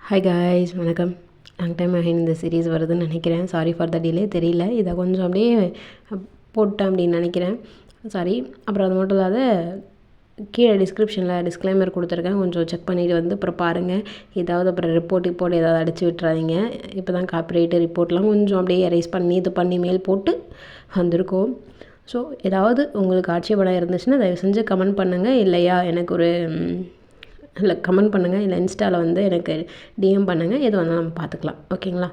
Hi guys, வணக்கம். Long time ஆகின் இந்த series வருதுன்னு நினைக்கிறேன். Sorry for the delay. தெரியல, இதை கொஞ்சம் அப்படியே போட்டேன் அப்படின்னு நினைக்கிறேன். சாரி. அப்புறம் அது மட்டும் இல்லாத கீழே டிஸ்கிரிப்ஷனில் டிஸ்க்ளைமர் கொடுத்துருக்கேன். கொஞ்சம் செக் பண்ணிவிட்டு வந்து அப்புறம் பாருங்கள். ஏதாவது அப்புறம் ரிப்போர்ட் ஏதாவது அடித்து விட்டுறாதீங்க. இப்போ தான் காப்பிரைட்டு ரிப்போர்ட்லாம் கொஞ்சம் அப்படியே எரேஸ் பண்ணி இது பண்ணி மெயில் போட்டு வந்திருக்கோம். ஸோ ஏதாவது உங்களுக்கு ஆட்சேபணம் இருந்துச்சுன்னா தயவு செஞ்சு கமெண்ட் பண்ணுங்கள். இல்லையா எனக்கு ஒரு கமெண்ட் பண்ணுங்கள். இல்லை இன்ஸ்டாவில் வந்து எனக்கு டிஎம் பண்ணுங்கள். எது வந்தாலும் நம்ம பார்த்துக்கலாம். ஓகேங்களா?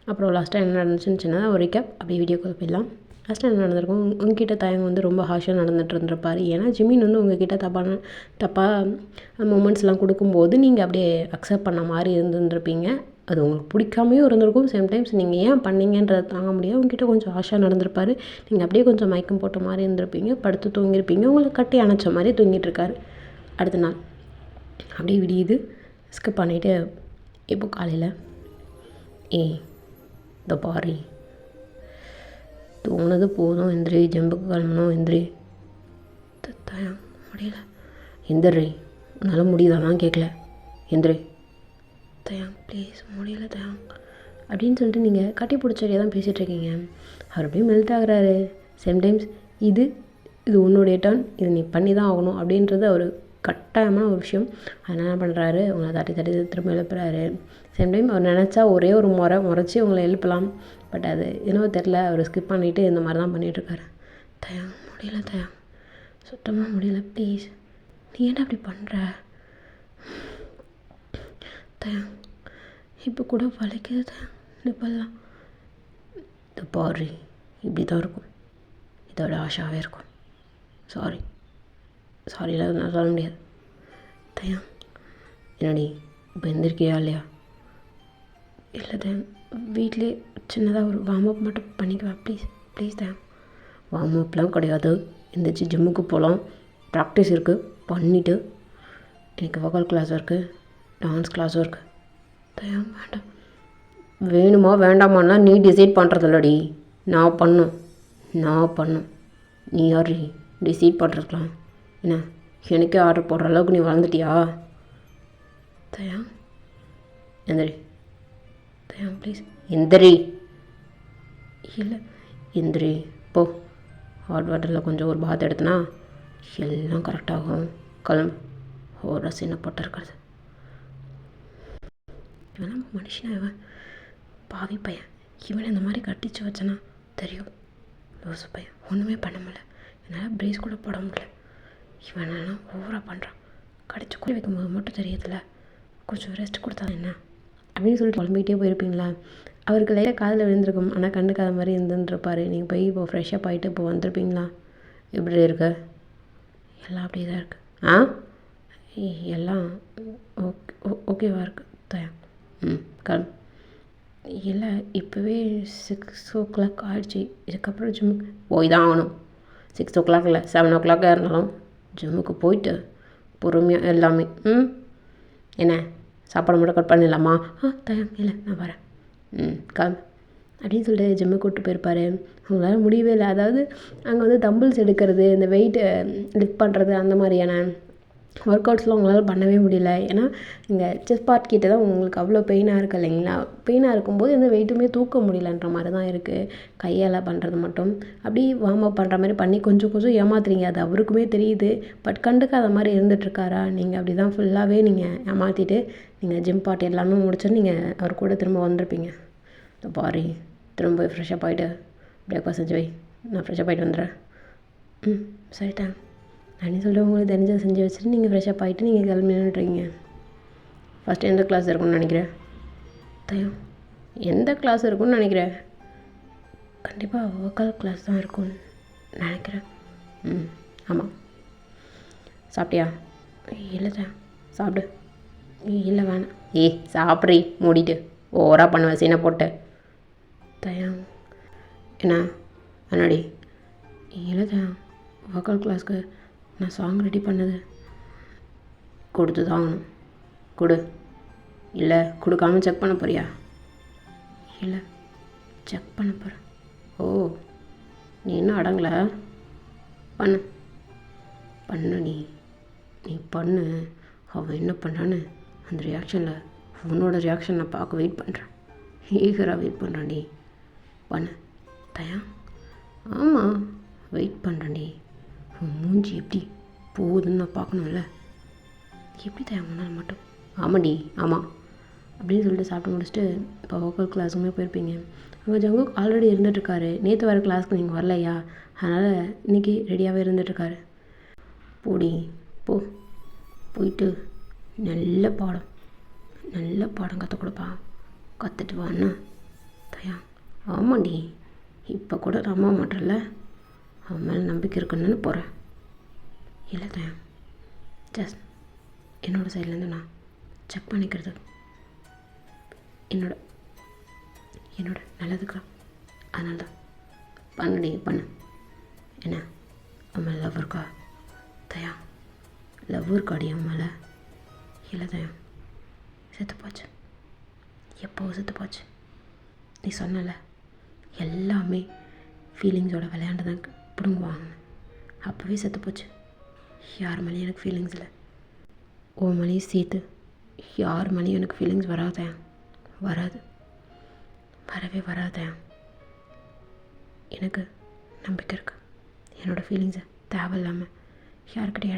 அப்புறம் லாஸ்ட்டாக என்ன நடந்துச்சுன்னு சின்னதாக ஒரு ரீகேப் அப்படியே வீடியோக்குள்ள போயிடலாம். லாஸ்ட்டாக என்ன நடந்திருக்கும், உங்ககிட்ட தயங்க வந்து ரொம்ப ஹார்ஷாக நடந்துகிட்டு இருந்திருப்பார். ஏன்னா ஜிமின் வந்து உங்ககிட்ட தப்பாக மூமெண்ட்ஸ்லாம் கொடுக்கும்போது நீங்கள் அப்படியே அக்செப்ட் பண்ண மாதிரி இருந்துருப்பீங்க. அது உங்களுக்கு பிடிக்காமையும் இருந்திருக்கும். சேம்டைம்ஸ் நீங்கள் ஏன் பண்ணீங்கன்றதை தாங்க முடியாது. உங்ககிட்ட கொஞ்சம் ஹார்ஷாக நடந்திருப்பார். நீங்கள் அப்படியே கொஞ்சம் மயக்கம் போட்ட மாதிரி இருந்திருப்பீங்க. படுத்து தூங்கியிருப்பீங்க. உங்களுக்கு கட்டி அணைச்ச மாதிரி தூங்கிட்டு இருக்காரு. அடுத்த நாள் அப்படியே விடியுது. ஸ்கிப் பண்ணிவிட்டு இப்போ காலையில் இந்த பாரி தூங்கினது போதும், எந்திரி, ஜம்புக்கு கிளம்பணும், எந்திரி. தயம் முடியல, எந்திரி, உன்னால் முடியுதாலாம் கேட்கல, எந்திரி தயம் ப்ளீஸ், முடியல தயம் அப்படின்னு சொல்லிட்டு நீங்கள் கட்டி பிடிச்சடியாக தான் பேசிகிட்ருக்கீங்க. அவர் அப்படியே மெல்ட் ஆகுறாரு. சேம்டைம்ஸ் இது உன்னுடைய டர்ன், இது நீ பண்ணி தான் ஆகணும் அப்படின்றது அவர் கட்டாயமான ஒரு விஷயம். அதனால் என்ன பண்ணுறாரு, உங்களை தட்டி திரும்ப எழுப்புறாரு. சேம் டைம் அவர் நினச்சா ஒரே ஒரு முறைச்சி உங்களை எழுப்பலாம். பட் அது என்னவோ தெரில, அவர் ஸ்கிப் பண்ணிவிட்டு இந்த மாதிரி தான் பண்ணிகிட்ருக்காரு. தயம் முடியல தயம், சுத்தமாக முடியல, ப்ளீஸ், நீ ஏன்டா அப்படி பண்ணுற தயம், இப்போ கூட வலிக்குது தயம், நிப்பெல்லாம். இந்த பாரு இப்படி தான் இருக்கும், இதோட ஆஷாவே இருக்கும். சாரியில் நான் சொல்ல முடியாது. தயம் என்னடி இப்போ எந்திரிக்கையா இல்லையா? இல்லை தயம், வீட்டிலே சின்னதாக ஒரு வார்ம் அப் மட்டும் பண்ணிக்குவா, ப்ளீஸ் தயம். வார்ம் அப்லாம் கிடையாது, எந்திரிச்சு ஜிம்முக்கு போகலாம், ப்ராக்டிஸ் இருக்குது, பண்ணிவிட்டு எனக்கு வோக்கல் கிளாஸ் இருக்குது, டான்ஸ் கிளாஸும் இருக்குது. தயம் வேண்டாம். வேணுமா வேண்டாமான்னா நீ டிசைட் பண்ணுறதில்லடி, நான் பண்ணும். நீ யார் டிசைட் பண்ணுறதுக்கலாம்? என்ன எனக்கே ஆர்டர் போடுற அளவுக்கு நீ வளர்ந்துட்டியா? தயம் எந்திரி தயம், ப்ளீஸ் எந்திரி. இல்லை எந்திரி போ. ஹாட் வாட்டரில் கொஞ்சம் ஒரு பாத் எடுத்தனா எல்லாம் கரெக்டாகும். கிளம்பு. ஒரு சின்ன போட்டு இருக்கிறது. இவன் மனுஷனா? இவன் பாவி பையன். இவனை இந்த மாதிரி கட்டிச்சு வச்சனா தெரியும். லூசு பையன், ஒன்றுமே பண்ண முடியல. என்னால் பிரேஸ் கூட போட முடியல. இவனெல்லாம் ஓவராக பண்ணுறான். கடிச்சு கூட வைக்கும்போது மட்டும் தெரியுதுல்ல, கொஞ்சம் ரெஸ்ட் கொடுத்தா என்ன அப்படின்னு சொல்லிட்டு குழம்பிக்கிட்டே போயிருப்பீங்களா? அவருக்கு லைட்டாக காதில் விழுந்திருக்கும், ஆனால் கண்டுக்காத மாதிரி இருந்துருப்பார். நீங்கள் போய் இப்போ ஃப்ரெஷ்ஷப் ஆகிட்டு இப்போ வந்திருப்பீங்களா? எப்படி இருக்கு? எல்லாம் அப்படியே தான் இருக்குது. எல்லாம் ஓகேவா இருக்குது தயம். கிளம்பு. இல்லை இப்போவே 6 o'clock ஆகிடுச்சி. இதுக்கப்புறம் ஜிம்முக்கு போய் தான் ஆகணும். 6 o'clock இல்லை, 7 o'clock இருந்தாலும் ஜிம்முக்கு போயிட்டு பொறுமையாக எல்லாமே. என்ன சாப்பாடு மட்டும் கட் பண்ணிடலாமா? தயம் இல்லை, நான் வரேன். கிளம்பு அப்படின்னு சொல்லிட்டு ஜிம்முக்கு கூப்பிட்டு போயிருப்பார். அவங்களால முடியவே இல்லை. அதாவது அங்கே வந்து தம்பிள்ஸ் எடுக்கிறது, இந்த வெயிட்டை லிஃப்ட் பண்ணுறது, அந்த மாதிரியான ஒர்க் அவுட்ஸ்லாம் உங்களால் பண்ணவே முடியல. ஏன்னா இங்கே செஸ்ட் பார்ட் கிட்ட தான் உங்களுக்கு அவ்வளோ பெயினாக இருக்குது இல்லைங்களா? பெயினாக இருக்கும்போது எந்த வெயிட்டுமே தூக்க முடியலன்ற மாதிரி தான் இருக்குது. கையால் பண்ணுறது மட்டும் அப்படி வார்ம் அப் பண்ணுற மாதிரி பண்ணி கொஞ்சம் ஏமாத்துறீங்க. அது அவருக்குமே தெரியுது. பட் கண்டுக்காத மாதிரி இருந்துகிட்ருக்காரா? நீங்கள் அப்படி தான் ஃபுல்லாகவே நீங்கள் ஏமாற்றிட்டு நீங்கள் ஜிம் பார்ட் எல்லாமே முடிச்சுட்டு நீங்கள் அவர் கூட திரும்ப வந்திருப்பீங்க. இந்த பாரி திரும்ப போய் ஃப்ரெஷ்ஷப் ஆகிட்டு பிரேக்ஃபாஸ்ட் செஞ்சு வை, நான் ஃப்ரெஷ்ஷப் ஆகிட்டு வந்துடுறேன். சரிட்டேன் அப்படின்னு சொல்லிட்டு உங்களுக்கு தெரிஞ்சதை செஞ்சு வச்சுட்டு நீங்கள் ஃப்ரெஷ்ஷப் ஆகிட்டு நீங்கள் கிளம்பி நின்றுட்ருக்கீங்க. ஃபஸ்ட்டு எந்த கிளாஸ் இருக்குன்னு நினைக்கிறேன் தயம்? எந்த கிளாஸ் இருக்குன்னு நினைக்கிறேன்? கண்டிப்பாக வோக்கல் கிளாஸ் தான் இருக்கும்னு நினைக்கிறேன். ஆமாம். சாப்பிட்டியா? இல்லை தயம். சாப்பிடு. இல்லை வேணாம். சாப்பிட்றி மூடிட்டு ஓவராக பண்ணுவேன் சீனை போட்டு. தயம் என்ன அண்ணாடி? இல்லை தயம், வோக்கல் கிளாஸ்க்கு நான் சாங் ரெடி பண்ணது கொடுத்து தான் ஆகணும். கொடு. இல்லை கொடுக்காமல் செக் பண்ண போறியா? இல்லை செக் பண்ண போகிறேன். நீ இன்னும் அடங்கலை? பண்ணு நீ பண்ணு. அவன் என்ன பண்ணான்னு அந்த ரியாக்ஷனில் உன்னோட ரியாக்ஷன் நான் பார்க்க வெயிட் பண்ணுறேன். ஈகராக வெயிட் பண்ணுறேன்டி. பண்ணு தயா. ஆமாம், வெயிட் பண்ணுறேன்டி. உன் மூஞ்சி எப்படி போகுதுன்னு நான் பார்க்கணும்ல. எப்படி தயா முன்னால் மட்டும்? ஆமாடி ஆமாம் அப்படின்னு சொல்லிட்டு சாப்பிட்டு முடிச்சுட்டு இப்போ வோக்கல் கிளாஸுமே போயிருப்பீங்க. அங்கே ஜங்குக் ஆல்ரெடி இருந்துகிட்ருக்காரு. நேற்று வர கிளாஸ்க்கு நீங்கள் வரலையா, அதனால் இன்றைக்கி ரெடியாகவே இருந்துகிட்ருக்காரு. போடி போ, போயிட்டு நல்ல பாடம் கற்றுக் கொடுப்பான். கற்றுட்டு வாண்ணா தயா. ஆமாண்டி, இப்போ கூட நம்ப மாட்டேன்ல, அவன் மேலே நம்பிக்கை இருக்குன்னு போகிறேன். இல்லை தயா, ஜஸ்ட் என்னோடய சைட்லேருந்து நான் செக் பண்ணிக்கிறது என்னோட நல்லதுக்கா. அதனால தான் பண்ணு. என்ன அவன் மேலே லவ் இருக்கா தயா? லவ் இருக்காடி அவன் மேலே? இல்லை தயா, செத்து போச்சு. எப்போ செத்து போச்சு? நீ சொன்னல எல்லாமே ஃபீலிங்ஸோட விளையாண்டு தான் பிடுங்குவாங்க. அப்போவே செத்து போச்சு. யார் மேலேயும் எனக்கு ஃபீலிங்ஸ் இல்லை. உன் மேலேயும் சேர்த்து யார் மேலேயும் எனக்கு ஃபீலிங்ஸ் வராதேன். வரவே வராதேன். எனக்கு நம்பிக்கை இருக்கு. என்னோடய ஃபீலிங்ஸை தேவையில்லாமல் யாருக்கிட்டையும்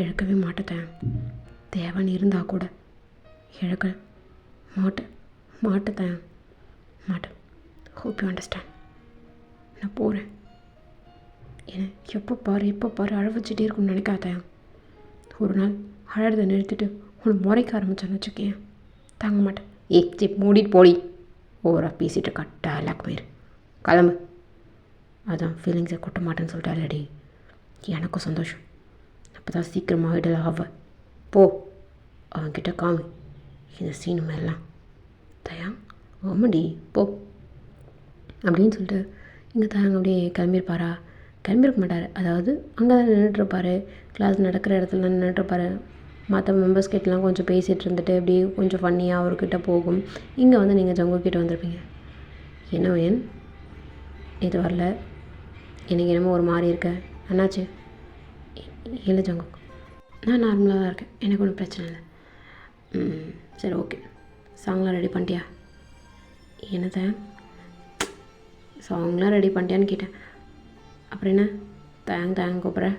இழக்கவே மாட்டேன். தேவைன்னு இருந்தால் கூட இழக்க மாட்டேன். Hope you understand. நான் போகிறேன். ஏன்னா எப்போ பாரு அழ வச்சுட்டே இருக்குன்னு நினைக்காதேன். ஒரு நாள் அழறதை நிறுத்திட்டு உன்னை முறைக்க ஆரம்பிச்சான்னு வச்சுக்கேன், தாங்க மாட்டேன். மூடிட்டு போடி. ஓவராக பேசிகிட்டு இருக்கா டைலாக் மாரி. கிளம்பு. அதான் ஃபீலிங்ஸை கொட்ட மாட்டேன்னு சொல்லிட்டாலடி. எனக்கும் சந்தோஷம். அப்போ தான் சீக்கிரமாக விடலை அவ. போ, அவன்கிட்ட காமி இந்த சீனு மேலாம். தயா. ஆமாடி போ அப்படின்னு சொல்லிட்டு இங்கே தாங்க அப்படியே கிளம்பியிருக்க மாட்டார். அதாவது அங்கே தான் நின்றுட்டுருப்பார். கிளாஸ் நடக்கிற இடத்துல தான் நின்றுட்டுருப்பார். மற்ற மெம்பர்ஸ் கிட்டலாம் கொஞ்சம் பேசிகிட்டு இருந்துட்டு அப்படியே கொஞ்சம் ஃபன்னியாக அவர்கிட்ட போகும். இங்கே வந்து நீங்கள் ஜங்குக்கிட்ட வந்திருப்பீங்க. என்ன வேன் இது வரல, எனக்கு என்னமோ ஒரு மாதிரி இருக்க, என்னாச்சு? இல்லை ஜங்குக், நான் நார்மலாக தான் இருக்கேன், எனக்கு ஒன்றும் பிரச்சனை இல்லை. சரி ஓகே, சாங்லாம் ரெடி பண்ணிட்டியா? என்னத்த சாங்லாம் ரெடி பண்ணிட்டியான்னு கேட்டேன். அப்புறம் என்ன தேங்க கூப்பிட்றேன்?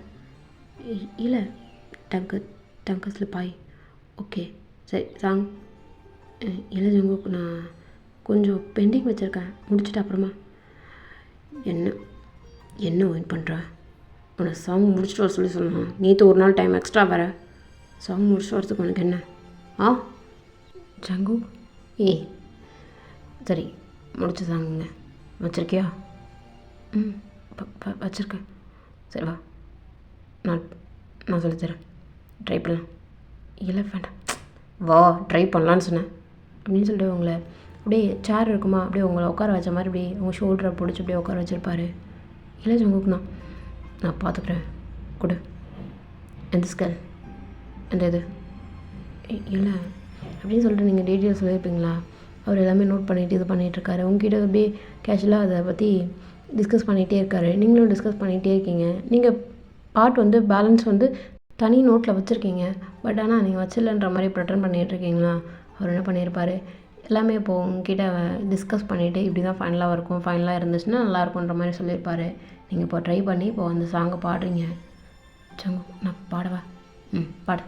இல்லை டங்கு ஸ்லிப்பாய். ஓகே சரி சாங். இல்லை ஜங்குக், நான் கொஞ்சம் பெண்டிங் வச்சுருக்கேன், முடிச்சுட்டு அப்புறமா. என்ன வெயிட் பண்ணுற? உன்னை சாங் முடிச்சுட்டு வர சொல்லணும். நேற்று ஒரு நாள் டைம் எக்ஸ்ட்ரா வர. சாங் முடிச்சுட்டு வரதுக்கு உனக்கு என்ன? ஜங்குக் சரி முடிச்சு சாங்குங்க வச்சுருக்கியா? வச்சுருக்கேன். சரி வா, நான் சொல்லித்தரேன், ட்ரை பண்ணலாம். இல்லை வேண்டாம், வா ட்ரை பண்ணலான்னு சொன்னேன் அப்படின்னு சொல்லிட்டு உங்களை அப்படியே சேர் இருக்குமா அப்படியே உங்களை உட்கார வச்ச மாதிரி அப்படியே உங்கள் ஷோல்டரை பிடிச்சி அப்படியே உட்கார வச்சுருப்பாரு. இல்லை ஜங்குக், நான் பார்த்துக்குறேன், கொடு. எந்த ஸ்கேல், எந்த இது? இல்லை அப்படின்னு சொல்லிட்டு நீங்கள் டீட்டெயில்ஸ் சொல்லியிருப்பீங்களா? அவர் எல்லாமே நோட் பண்ணிவிட்டு இது பண்ணிகிட்ருக்காரு. உங்ககிட்ட அப்படியே கேஷுவலாக அதை பற்றி டிஸ்கஸ் பண்ணிகிட்டே இருக்காரு. நீங்களும் டிஸ்கஸ் பண்ணிகிட்டே இருக்கீங்க. நீங்கள் பார்ட் வந்து பேலன்ஸ் வந்து தனி நோட்டில் வச்சுருக்கீங்க. பட் ஆனால் நீங்கள் வச்சிடலன்ற மாதிரி ப்ரிட்டன் பண்ணிகிட்ருக்கீங்களா? அவர் என்ன பண்ணியிருப்பார், எல்லாமே இப்போது உங்ககிட்ட டிஸ்கஸ் பண்ணிவிட்டு இப்படி தான் ஃபைனலாக இருக்கும், ஃபைனலாக இருந்துச்சுன்னா நல்லாயிருக்குன்ற மாதிரி சொல்லியிருப்பார். நீங்கள் இப்போ ட்ரை பண்ணி இப்போ அந்த சாங்கை பாடுறீங்க. ஜங்குக், நான் பாடவா? பாடு.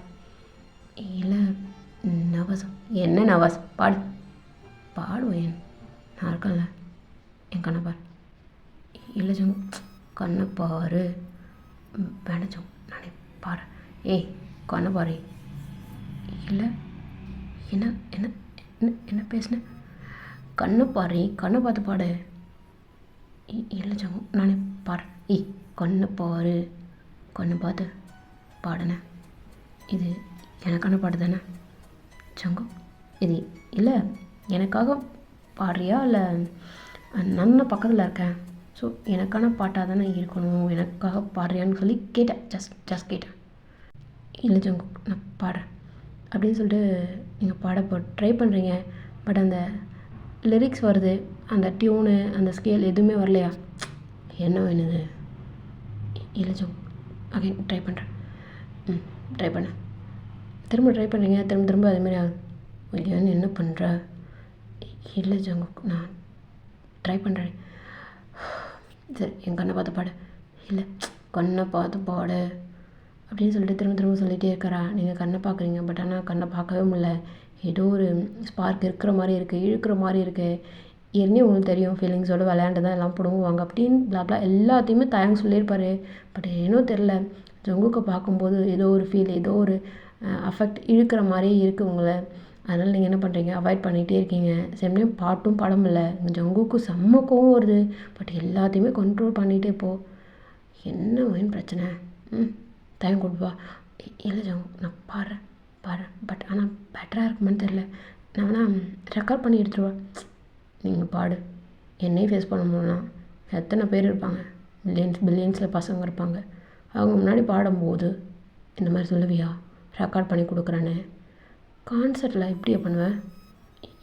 இல்லை நவசம். என்ன நவசம்? பாடுவேன், நான் இருக்கேன்ல, என் கண்ணை பாரு. இல்லை ஜங்குக், கண்ணை பாரு. வேண்டாம் ஜங்குக், நானே பாடுறேன். கண்ணை பாரு. இல்லை என்ன என்ன என்ன என்ன பேசுனேன்? கண்ணை பாரு, கண்ணை பார்த்து பாடு. இல்லை ஜங்குக், நானே பாடுறேன். கண்ணை பாரு, கண்ணை பார்த்து பாடுனே. இது எனக்கான பாட்டு தானே ஜங்குக்? இது இல்லை எனக்காக பாடுறியா இல்லை நான் பக்கத்தில் இருக்கேன், ஸோ எனக்கான பாட்டாக தானே இருக்கணும், எனக்காக பாடுறியான்னு சொல்லி கேட்டேன். ஜஸ்ட் கேட்டேன். இல்லை ஜங்குக், நான் பாடுறேன் அப்படின்னு சொல்லிட்டு நீங்கள் பாட ட்ரை பண்ணுறீங்க. பட் அந்த லிரிக்ஸ் வருது, அந்த டியூனு அந்த ஸ்கேல் எதுவுமே வரலையா? என்ன வேணுது? இல்லை ஜங்குக், அகைன் ட்ரை பண்ணுறேன். ட்ரை பண்ணேன். திரும்ப ட்ரை பண்ணுறீங்க, திரும்ப அதுமாரி ஆகுது. ஏன்னு என்ன பண்ணுற? இல்லை ஜங்குக், நான் ட்ரை பண்ணுறேன். சரி, என் கண்ணை பார்த்து பாடு. இல்லை, கண்ணை பார்த்து பாடு அப்படின்னு சொல்லிட்டு திரும்ப திரும்ப சொல்லிகிட்டே இருக்கிறா. நீங்கள் கண்ணை பார்க்குறீங்க, பட் ஆனால் கண்ணை பார்க்கவே முடியல. ஏதோ ஒரு ஸ்பார்க் இருக்கிற மாதிரி இருக்குது, இழுக்கிற மாதிரி இருக்குது. ஏற்கனவே உங்களுக்கு தெரியும், ஃபீலிங்ஸோடு விளையாண்டு தான் எல்லாம் பிடுங்குவாங்க அப்படின்னு பிளாப்லா எல்லாத்தையுமே தயங்க சொல்லியிருப்பாரு. பட் ஏனோ தெரில, ஜங்குக்கை பார்க்கும்போது ஏதோ ஒரு ஃபீல், ஏதோ ஒரு அஃபெக்ட் இழுக்கிற மாதிரியே இருக்குது உங்களை. அதனால் நீங்கள் என்ன பண்ணுறீங்க, அவாய்ட் பண்ணிகிட்டே இருக்கீங்க. சேம் டைம் பாட்டும் படம் இல்லை. ஜங்குக்கு செம்ம கோவம் வருது, பட் எல்லாத்தையுமே கண்ட்ரோல் பண்ணிகிட்டே போ. என்ன வேணும் பிரச்சனை? டைம் கொடுப்பா. இல்லை ஜங்கு, நான் பாடுறேன், பட் ஆனால் பெட்டராக இருக்குமான்னு தெரில. நான் வேணால் ரெக்கார்ட் பண்ணி எடுத்துருவேன். நீங்கள் பாடு. என்னையும் ஃபேஸ் பண்ண முடியும்னா எத்தனை பேர் இருப்பாங்க, பில்லியன்ஸில் பசங்க இருப்பாங்க. அவங்க முன்னாடி பாடும்போது இந்த மாதிரி சொல்லுவியா, ரெக்கார்ட் பண்ணி கொடுக்குறேன்னு? கான்சர்ட்டில் இப்படியே பண்ணுவேன்?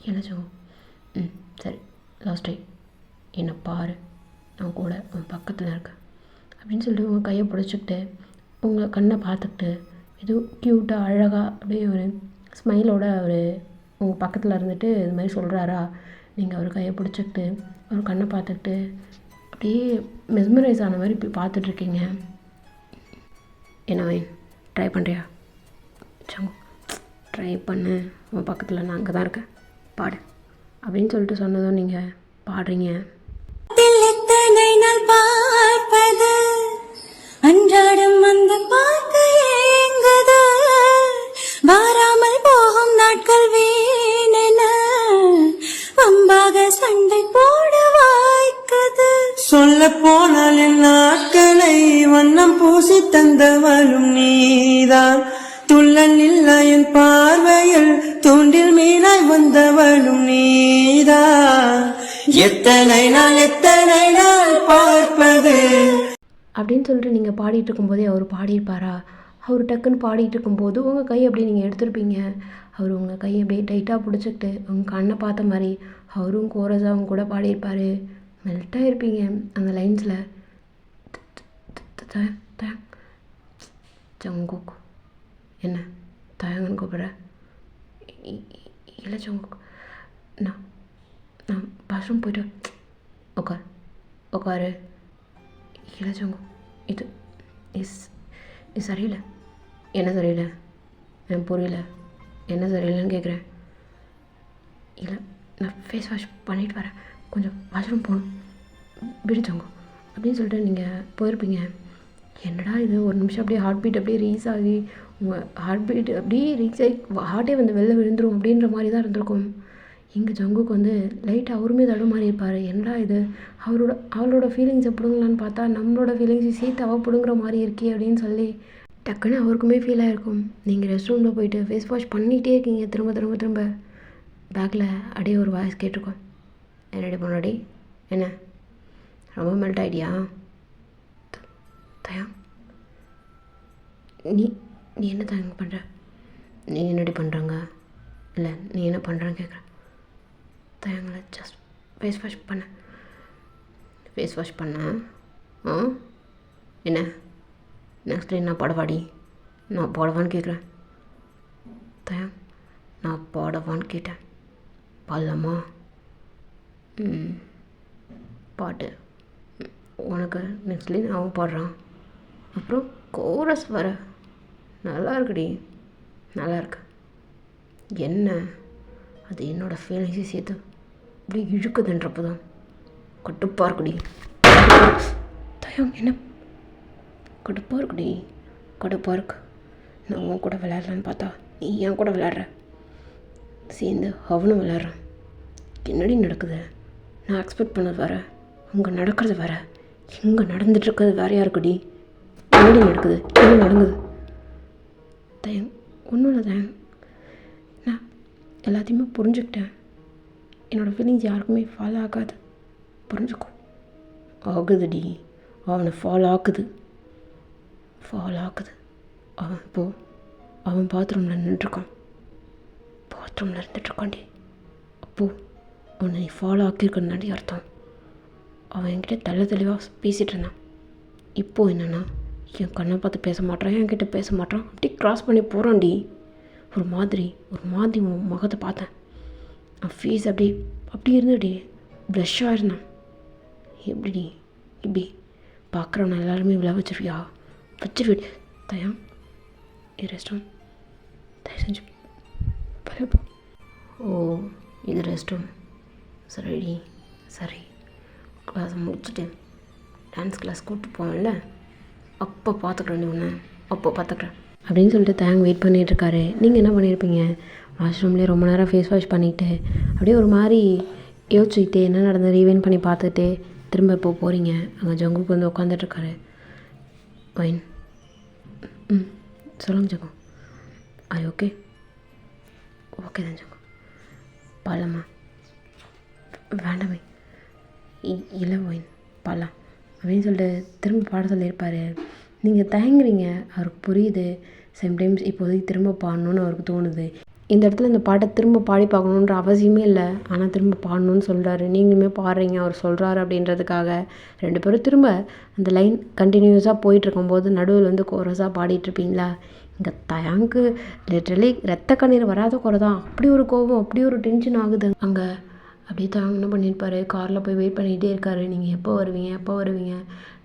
இல்லை ஜங்கு. சரி, லாஸ்ட் டைம் என்னை பாரு, நான் கூட உன் பக்கத்தில் இருக்கேன் அப்படின்னு சொல்லிட்டு உங்கள் கையை பிடிச்சிக்கிட்டு உங்கள் கண்ணை பார்த்துக்கிட்டு ஏதோ க்யூட்டாக அழகாக அப்படியே ஒரு ஸ்மைலோட அவர் உங்கள் பக்கத்தில் இருந்துட்டு இது மாதிரி சொல்கிறாரா. நீங்கள் அவர் கையை பிடிச்சிக்கிட்டு அவர் கண்ணை பார்த்துக்கிட்டு அப்படியே மெஸ்மரைஸ் ஆன மாதிரி இப்படி பார்த்துட்ருக்கீங்க. என்ன வேணும், ட்ரை பண்ணுறியா? சங்கு, ட்ரை பண்ணு, உன் பக்கத்தில் நான் அங்கே தான் இருக்கேன், பாடு அப்படின்னு சொல்லிட்டு சொன்னதும் நீங்கள் பாடுறீங்க. அன்றாடம் அந்த பார்க்க ஏங்குது, வாராமல் போகும் நாட்கள் வீணென வம்பாக சண்டை போட வாய்க்குது. சொல்ல போனால் என் நாட்களை வண்ணம் பூசி தந்தவளும் நீதான். துள்ளல் இல்ல என் பார்வையில் தூண்டில் மீனாய் வந்தவளும் நீதான். எத்தனை நாள் பார்ப்பது அப்படின்னு சொல்லிட்டு நீங்கள் பாடிட்டு இருக்கும்போதே அவர் பாடியிருப்பாரா? அவர் டக்குன்னு பாடிட்டு இருக்கும்போது உங்கள் கை அப்படியே நீங்கள் எடுத்துருப்பீங்க. அவர் உங்கள் கையை அப்படியே டைட்டாக பிடிச்சிக்கிட்டு உங்கள் கண்ணை பார்த்த மாதிரி அவரும் கோரஸாக அவங்க கூட பாடியிருப்பார். மெல்ட்டாக இருப்பீங்க அந்த லைன்ஸில். ஜங்குக், என்ன தயங்கன்னு கூப்பிட்ற? இல்லை ஜங்குக், நான் பாத்ரூம் போய்ட்டு உட்காரு. இல்லை ஜங்கு, இது சரியில்லை. என்ன சரியில்லை? எனக்கு புரியல. என்ன சரியில்லைன்னு கேட்குறேன். இல்லை, நான் ஃபேஸ் வாஷ் பண்ணிட்டு வரேன், கொஞ்சம் வாஷ்ரூம் போகணும், விடு ஜங்கு அப்படின்னு சொல்லிட்டு நீங்கள் போயிருப்பீங்க. என்னடா இது, ஒரு நிமிஷம் அப்படியே ஹார்ட் பீட் அப்படியே ரீஸ் ஆகி உங்கள் ஹார்ட் பீட் அப்படியே ரீச் ஆகி ஹார்ட்டே வந்து வெளில விழுந்துரும் அப்படின்ற மாதிரி தான் இருந்திருக்கும். இங்கே ஜங்குக்கு வந்து லைட்டாக அவருமே தடுமாறி இருப்பார். என்னடா இது, அவளோட ஃபீலிங்ஸை பிடுங்கலான்னு பார்த்தா நம்மளோட ஃபீலிங்ஸை சேர்த்து அவள் பிடுங்குற மாதிரி இருக்கே அப்படின்னு சொல்லி டக்குன்னு அவருக்குமே ஃபீல் ஆகிருக்கும். நீங்கள் ரெஸ்ட் ரூமில் போயிட்டு ஃபேஸ் வாஷ் பண்ணிகிட்டே இருக்கீங்க திரும்ப பேக்கில் அப்படியே ஒரு வாய்ஸ் கேட்டிருக்கோம். என்னடி பொண்ணாடி, என்ன ரொம்ப மெல்ட் ஆகிடியா? தயம், நீ என்ன தயங்க பண்ணுற? நீ என்னடி பண்ணுறாங்க? இல்லை, நீ என்ன பண்ணுறான்னு கேட்குறேன். தயங்களை ஜஸ்ட் ஃபேஸ் வாஷ் பண்ண என்ன நெக்ஸ்ட் டைம் நான் பாடவாடி? நான் பாடவான்னு கேட்குறேன். தயம், நான் பாடவான்னு கேட்டேன். பாடலாமா? பாட்டு உனக்கு நெக்ஸ்ட் லைன் அவன் பாடுறான், அப்புறம் கோரஸ் வர. நல்லா இருக்குடி, நல்லா இருக்கு. என்ன அது என்னோடய ஃபீலிங்ஸை சேர்த்து அப்படியே இழுக்குதுன்றப்போ தான் கடுப்பாக இருக்குடி. தயம், என்ன கடுப்பாக இருக்கு. நான் உன் கூட விளையாடலான்னு பார்த்தா நீ என் கூட விளையாடுற, சேர்ந்து அவனும் விளையாடுறான். என்னடி நடக்குது? நான் எக்ஸ்பெக்ட் பண்ணது வேறு, அங்கே நடக்கிறது வேறு, இங்கே நடந்துட்டுருக்கிறது வேறையாக இருக்குடி. என்னடி நடக்குது? என்ன நடக்குது? தயம், ஒன்றும் இல்லை தயம், நான் எல்லாத்தையுமே புரிஞ்சுக்கிட்டேன். என்னோடய ஃபீலிங்ஸ் யாருக்குமே ஃபாலோ ஆகாது, புரிஞ்சுக்கோ. ஆகுதுடி, அவனை ஃபாலோ ஆகுது. அவன் இப்போது அவன் பாத்ரூமில் இருந்துட்டுருக்கான்டி. அப்போது அவனை நீ ஃபாலோ ஆக்கியிருக்கனாடி அர்த்தம். அவன் என்கிட்ட தெளிவாக பேசிகிட்டு இருந்தான். இப்போது என்னென்னா என் கண்ணை பார்த்து பேச மாட்டான், என்கிட்ட பேச மாட்டான், அப்படி க்ராஸ் பண்ணி போகிறான்டி. ஒரு மாதிரி உன் முகத்தை பார்த்தேன். ஃபேஸ் அப்படி இருந்துடி ப்ளஷ்ஷாக இருந்தான். எப்படிடி இப்படி பார்க்குறவன எல்லாருமே விழா வச்சிருவியா? தயம் ரெஸ்ட் ரூம் தயவு செஞ்சு போ. ஓ இது ரெஸ்ட் ரூம், சரிடி சரி. கிளாஸ் முடிச்சுட்டு டான்ஸ் கிளாஸ் கூப்பிட்டு போவேன்ல, அப்போ பார்த்துக்குறேன். நீ ஒன்று அப்போ பார்த்துக்குறேன் அப்படின்னு சொல்லிட்டு தேங்க வெயிட் பண்ணிகிட்ருக்காரு. நீங்கள் என்ன பண்ணியிருப்பீங்க? வாஷ்ரூம்லேயே ரொம்ப நேரம் ஃபேஸ் வாஷ் பண்ணிவிட்டு அப்படியே ஒரு மாதிரி யோசிச்சுக்கிட்டே என்ன நடந்தது ரீவைண்ட் பண்ணி பார்த்துட்டு திரும்ப இப்போ போகிறீங்க. அங்கே ஜங்குக்கு வந்து உட்காந்துட்ருக்காரு. வைன் சொல்லுங்க ஜங்கு. ஓகே தான் ஜங்கு. பாலாமா வேண்டாமே. இல்லை வைன் பாலாம் அப்படின்னு சொல்லிட்டு திரும்ப பாட சொல்லியிருப்பார். நீங்கள் தயங்குறீங்க, அவருக்கு புரியுது. சம்டைம்ஸ் இப்போதைக்கு திரும்ப பாடணுன்னு அவருக்கு தோணுது. இந்த இடத்துல இந்த பாட்டை திரும்ப பாடி பார்க்கணுன்ற அவசியமே இல்லை, ஆனால் திரும்ப பாடணுன்னு சொல்கிறாரு. நீங்களுமே பாடுறீங்க அவர் சொல்கிறாரு அப்படின்றதுக்காக. 2 பேரும் திரும்ப அந்த லைன் கண்டினியூஸாக போயிட்டுருக்கும்போது நடுவில் வந்து கோரஸாக பாடிட்டுருப்பீங்களா? இங்கே தயாங்கு லிட்ரலி ரத்த கண்ணீர் வராத குறை தான். அப்படி ஒரு கோபம், அப்படி ஒரு டென்ஷன் ஆகுது அங்கே. அப்படியே தயாங்க என்ன பண்ணியிருப்பாரு, காரில் போய் வெயிட் பண்ணிகிட்டே இருக்காரு. நீங்கள் எப்போ வருவீங்க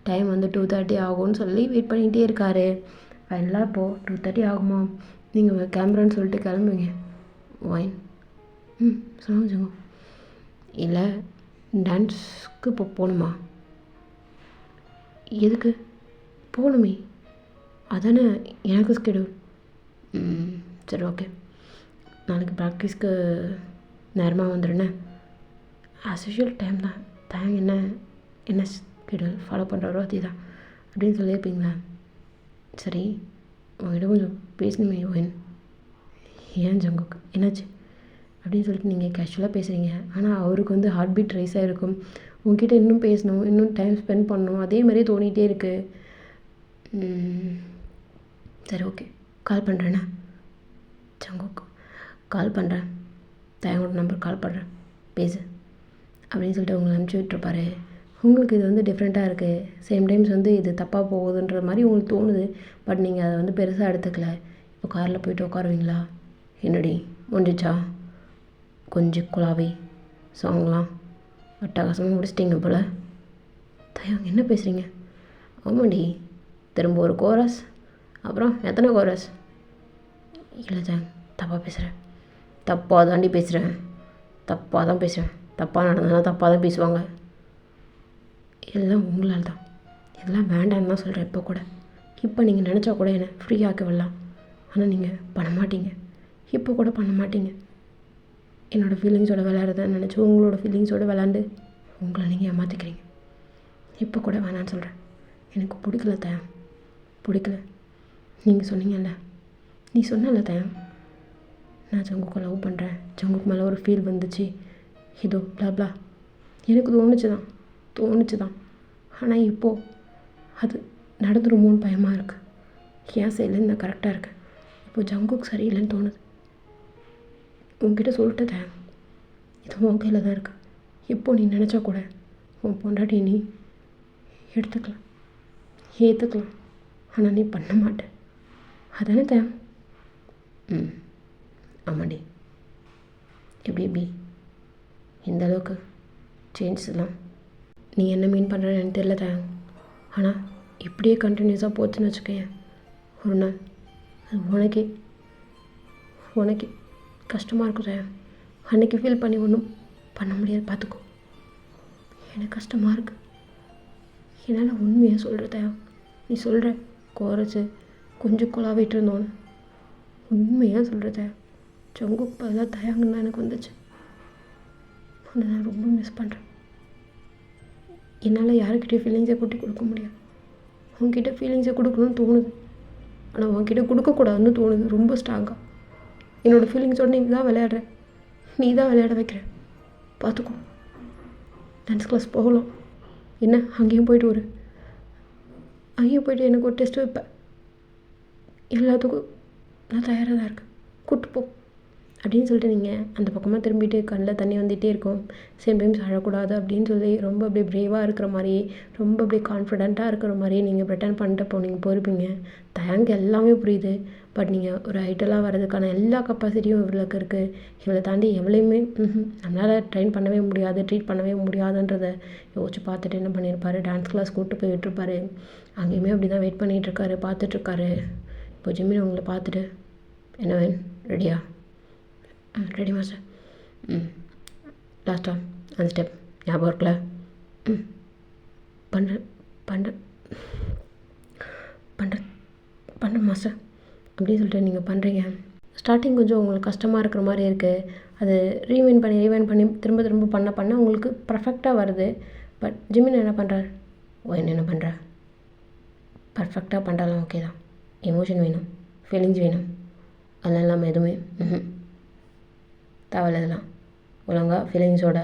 டைம் வந்து 2:30 ஆகும்னு சொல்லி வெயிட் பண்ணிகிட்டே இருக்காரு. ஃபைனலாக இப்போது 2:30 ஆகுமா, நீங்கள் கிளம்புறேன்னு சொல்லிட்டு கிளம்புவீங்க. வைன் சொல்லுங்க. இல்லை டான்ஸ்க்கு இப்போ போகணுமா? எதுக்கு போகணுமே? அதானே எனக்கு ஸ்கெடியூல். சரி ஓகே, நாளைக்கு ப்ராக்டிஸ்க்கு நேரமாக வந்துடுனே. ஆஸ் யூஷுவல் டைம் தான். தேங்க என்ன ஸ்கெடியூல் ஃபாலோ பண்ணுறாரோ அதே தான் அப்படின்னு சொல்லியிருப்பீங்களா? சரி உங்கள்கிட்ட கொஞ்சம் பேசணுமே ஓயின். ஏன் ஜங்குக்கு என்னாச்சு அப்படின்னு சொல்லிட்டு நீங்கள் கேஷுவலாக பேசுகிறீங்க. ஆனால் அவருக்கு வந்து ஹார்ட் பீட் ரைஸ் ஆகிருக்கும். உங்ககிட்ட இன்னும் பேசணும், இன்னும் டைம் ஸ்பெண்ட் பண்ணணும், அதே மாதிரியே தோணிகிட்டே இருக்குது. சரி ஓகே கால் பண்ணுறேண்ணா. ஜங்குக்கு கால் பண்ணுறேன், தயங்கோட நம்பர் கால் பண்ணுறேன் பேசு அப்படின்னு சொல்லிட்டு உங்களை அனுப்பிச்சி விட்டுருப்பாரு. உங்களுக்கு இது வந்து டிஃப்ரெண்ட்டாக இருக்குது. சேம் டைம்ஸ் வந்து இது தப்பாக போகுதுன்ற மாதிரி உங்களுக்கு தோணுது. பட் நீங்கள் அதை வந்து பெருசாக எடுத்துக்கல. இப்போ காரில் போய்ட்டு உட்காருவீங்களா? என்னடி முடிஞ்சிச்சா? கொஞ்சம் குழாவி சாங்லாம் அட்டகாசமாக முடிச்சிட்டிங்க போல். தயம் என்ன பேசுகிறீங்க? ஆமாண்டி, திரும்ப ஒரு கோரஸ், அப்புறம் எத்தனை கோரஸ்? இல்லை ஜாங் தப்பாக பேசுகிறேன். தப்பாக தாண்டி பேசுகிறேன். தப்பாக நடந்ததுன்னா தப்பாக தான் பேசுவாங்க. எல்லாம் உங்களால் தான். இதெல்லாம் வேண்டான்னு தான் சொல்கிறேன். இப்போ நீங்கள் நினச்சா கூட என்னை ஃப்ரீ ஆக்க விடலாம், ஆனால் நீங்கள் பண்ண மாட்டீங்க. இப்போ கூட பண்ண மாட்டீங்க. என்னோடய ஃபீலிங்ஸோட விளையாடுறதுன்னு நினச்சி உங்களோட ஃபீலிங்ஸோடு விளாண்டு உங்களை நீங்கள் ஏமாற்றிக்கிறீங்க. இப்போ கூட வேணான்னு சொல்கிறேன். எனக்கு பிடிக்கல தயம், பிடிக்கல. நீங்கள் சொன்னீங்கல்ல, நீ சொன்னல தயம், நான் ஜங்குக்கு லவ் பண்ணுறேன், ஜங்குக்கு மேலே ஒரு ஃபீல் வந்துச்சு, இதோ பிளா எனக்கு தோணுச்சு தான். ஆனால் இப்போது அது நடந்துருமோன்னு பயமாக இருக்குது. ஏன் சைட்லேருந்து நான் கரெக்டாக இருக்கேன். இப்போது ஜங்குக்கு சரியில்லைன்னு தோணுது. உங்ககிட்ட சொல்லிட்டு தயம், இது உன் கையில் தான் இருக்குது. இப்போது நீ நினச்சா கூட உன் பொண்டாட்டி நீ ஏற்றுக்கலாம். ஆனால் நீ பண்ண மாட்டேன், அதானே தயம்? ஆமாண்டி. எப்படி இந்த அளவுக்கு சேஞ்சஸ்லாம் நீ என்ன மீன் பண்ணுறன்னு எனக்கு தெரியல தயம். ஆனால் இப்படியே கண்டினியூஸாக போச்சுன்னு வச்சுக்கேன், ஒரு நாள் அது உனக்கே கஷ்டமாக இருக்கும் தயம். அன்றைக்கி ஃபீல் பண்ணி ஒன்றும் பண்ண முடியாது, பார்த்துக்கோ. எனக்கு கஷ்டமாக இருக்குது. என்னால் உண்மையாக சொல்கிற தயம். நீ சொல்கிற குறைச்சி கொஞ்சம் குழாவிட்டு இருந்தோன்னு உண்மையாக சொல்கிற தயம். ஜங்குக்கு பதிலாக தயாங்கன்னு எனக்கு வந்துச்சு. உன்னை நான் ரொம்ப மிஸ் பண்ணுறேன். என்னால் யாருக்கிட்டே ஃபீலிங்ஸை கொட்டி கொடுக்க முடியாது. உங்ககிட்ட ஃபீலிங்ஸை கொடுக்கணும்னு தோணுது, ஆனால் உங்ககிட்ட கொடுக்கக்கூடாதுன்னு தோணுது ரொம்ப ஸ்ட்ராங்காக. என்னோடய ஃபீலிங்ஸோடு நீ தான் விளையாடுற, நீ தான் விளையாட வைக்கிற. பார்த்துக்கோ. டான்ஸ் கிளாஸ் போகலாம், என்ன அங்கேயும் போயிட்டு எனக்கு ஒரு டெஸ்ட் வைப்பேன். எல்லாத்துக்கும் நான் தயாராக தான் இருக்கேன். கூப்பிட்டு போ. அப்படின்னு சொல்லிட்டு நீங்கள் அந்த பக்கமாக திரும்பிட்டு கண்ணில் தண்ணி வந்துகிட்டே இருக்கும். சேம் டைம்ஸ் அழக்கூடாது அப்படின்னு சொல்லி ரொம்ப அப்படியே ப்ரேவாக இருக்கிற மாதிரி, ரொம்ப அப்படியே கான்ஃபிடென்ட்டாக இருக்கிற மாதிரி நீங்கள் ப்ரிட்டன் பண்ணிட்டு போயிருப்பீங்க. தயங்க எல்லாமே புரியுது. பட் நீங்கள் ஒரு ஐடலாக வர்றதுக்கான எல்லா கெப்பாசிட்டியும் இவளுக்கு இருக்குது. இவளை தாண்டி எவ்வளையுமே நம்மளால் ட்ரெயின் பண்ணவே முடியாது, ட்ரீட் பண்ணவே முடியாதுன்றதை யோசிச்சு பார்த்துட்டு என்ன பண்ணியிருப்பாரு, டான்ஸ் கிளாஸ் கூப்பிட்டு போய் விட்டுருப்பாரு. அங்கேயுமே அப்படி தான் வெயிட் பண்ணிகிட்ருக்காரு, பார்த்துட்ருக்காரு. இப்போ ஜிம்மின் உங்களை பார்த்துட்டு, என்ன வேணும், ரெடியா? Ready master. லாஸ்ட்டாக அந்த ஸ்டெப் ஞாபகம் இருக்குல்ல? பண்ணுறேன் மாஸ்டர் அப்படின்னு சொல்லிட்டு நீங்கள் பண்ணுறீங்க. ஸ்டார்டிங் கொஞ்சம் உங்களுக்கு கஷ்டமாக இருக்கிற மாதிரி இருக்குது. அது ரீவைண்ட் பண்ணி திரும்ப பண்ண உங்களுக்கு பர்ஃபெக்டாக வருது. பட் ஜிம்மின் என்ன பண்ணுறார்? என்ன பண்ணுற? பர்ஃபெக்டாக பண்ணுறாலும் ஓகே தான். எமோஷன் வேணும், ஃபீலிங்ஸ் வேணும். அதெல்லாம் இல்லாமல் எதுவுமே தேவையில்ல. இதெல்லாம் ஒழுங்காக ஃபீலிங்ஸோட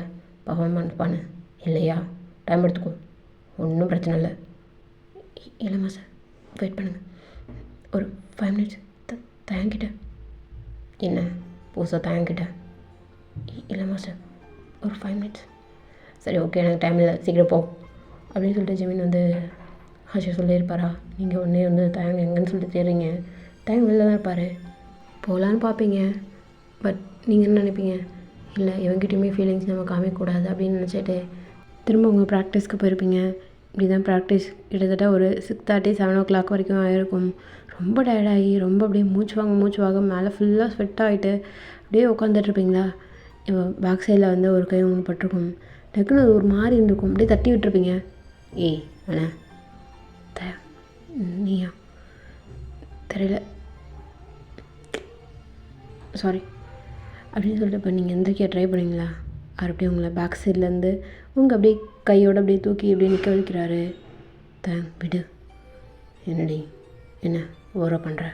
பர்ஃபார்மன்ஸ் பண்ணு. இல்லையா டைம் எடுத்துக்கோ, ஒன்றும் பிரச்சனை இல்லை. இல்லைம்மா சார், வெயிட் பண்ணுங்கள், ஒரு 5 minutes. தயங்கிட்ட என்ன புதுசாக தயங்கிட்ட? இல்லைம்மா சார், ஒரு 5 minutes. சரி ஓகே, எனக்கு டைம் இல்லை, சீக்கிரம் போ அப்படின்னு சொல்லிட்டு ஜிமின் வந்து ஹர்ஷா சொல்லியிருப்பாரா? நீங்கள் ஒன்றே வந்து தயங்க எங்கன்னு சொல்லிட்டு தேடுறீங்க. டைம் வெளில தான் இருப்பார், போகலான்னு பார்ப்பீங்க. பட் நீங்கள் என்ன நினைப்பீங்க? இல்லை இவங்ககிட்டையுமே ஃபீலிங்ஸ் நம்ம காமிக்கக்கூடாது அப்படின்னு நினச்சிட்டு திரும்ப உங்கள் ப்ராக்டிஸ்க்கு போயிருப்பீங்க. இப்படி தான் ப்ராக்டிஸ் கிட்டத்தட்ட ஒரு 6:30 7 o'clock வரைக்கும் ஆகிருக்கும். ரொம்ப டயர்டாகி ரொம்ப அப்படியே மூச்சு வாங்க மேலே ஃபுல்லாக ஸ்வெட் ஆகிட்டு அப்படியே உட்காந்துட்ருப்பீங்களா? இப்போ பேக் சைடில் வந்து ஒரு கை ஒன்று பட்டிருக்கும். டக்குன்னு அது ஒரு மாதிரி இருந்திருக்கும். அப்படியே தட்டி விட்டுருப்பீங்க. ஏய் அண்ணா நீயா? தெரியல, சாரி அப்படின்னு சொல்லிட்டு இப்போ நீங்கள் எந்திரிக்க ட்ரை பண்ணிங்களா? அவர் அப்படியே உங்களை பேக் சைட்லேருந்து உங்கள் அப்படியே கையோடு அப்படியே தூக்கி அப்படியே நிற்க வைக்கிறாரு. விடு, என்னடி என்ன ஓவராக பண்ணுற?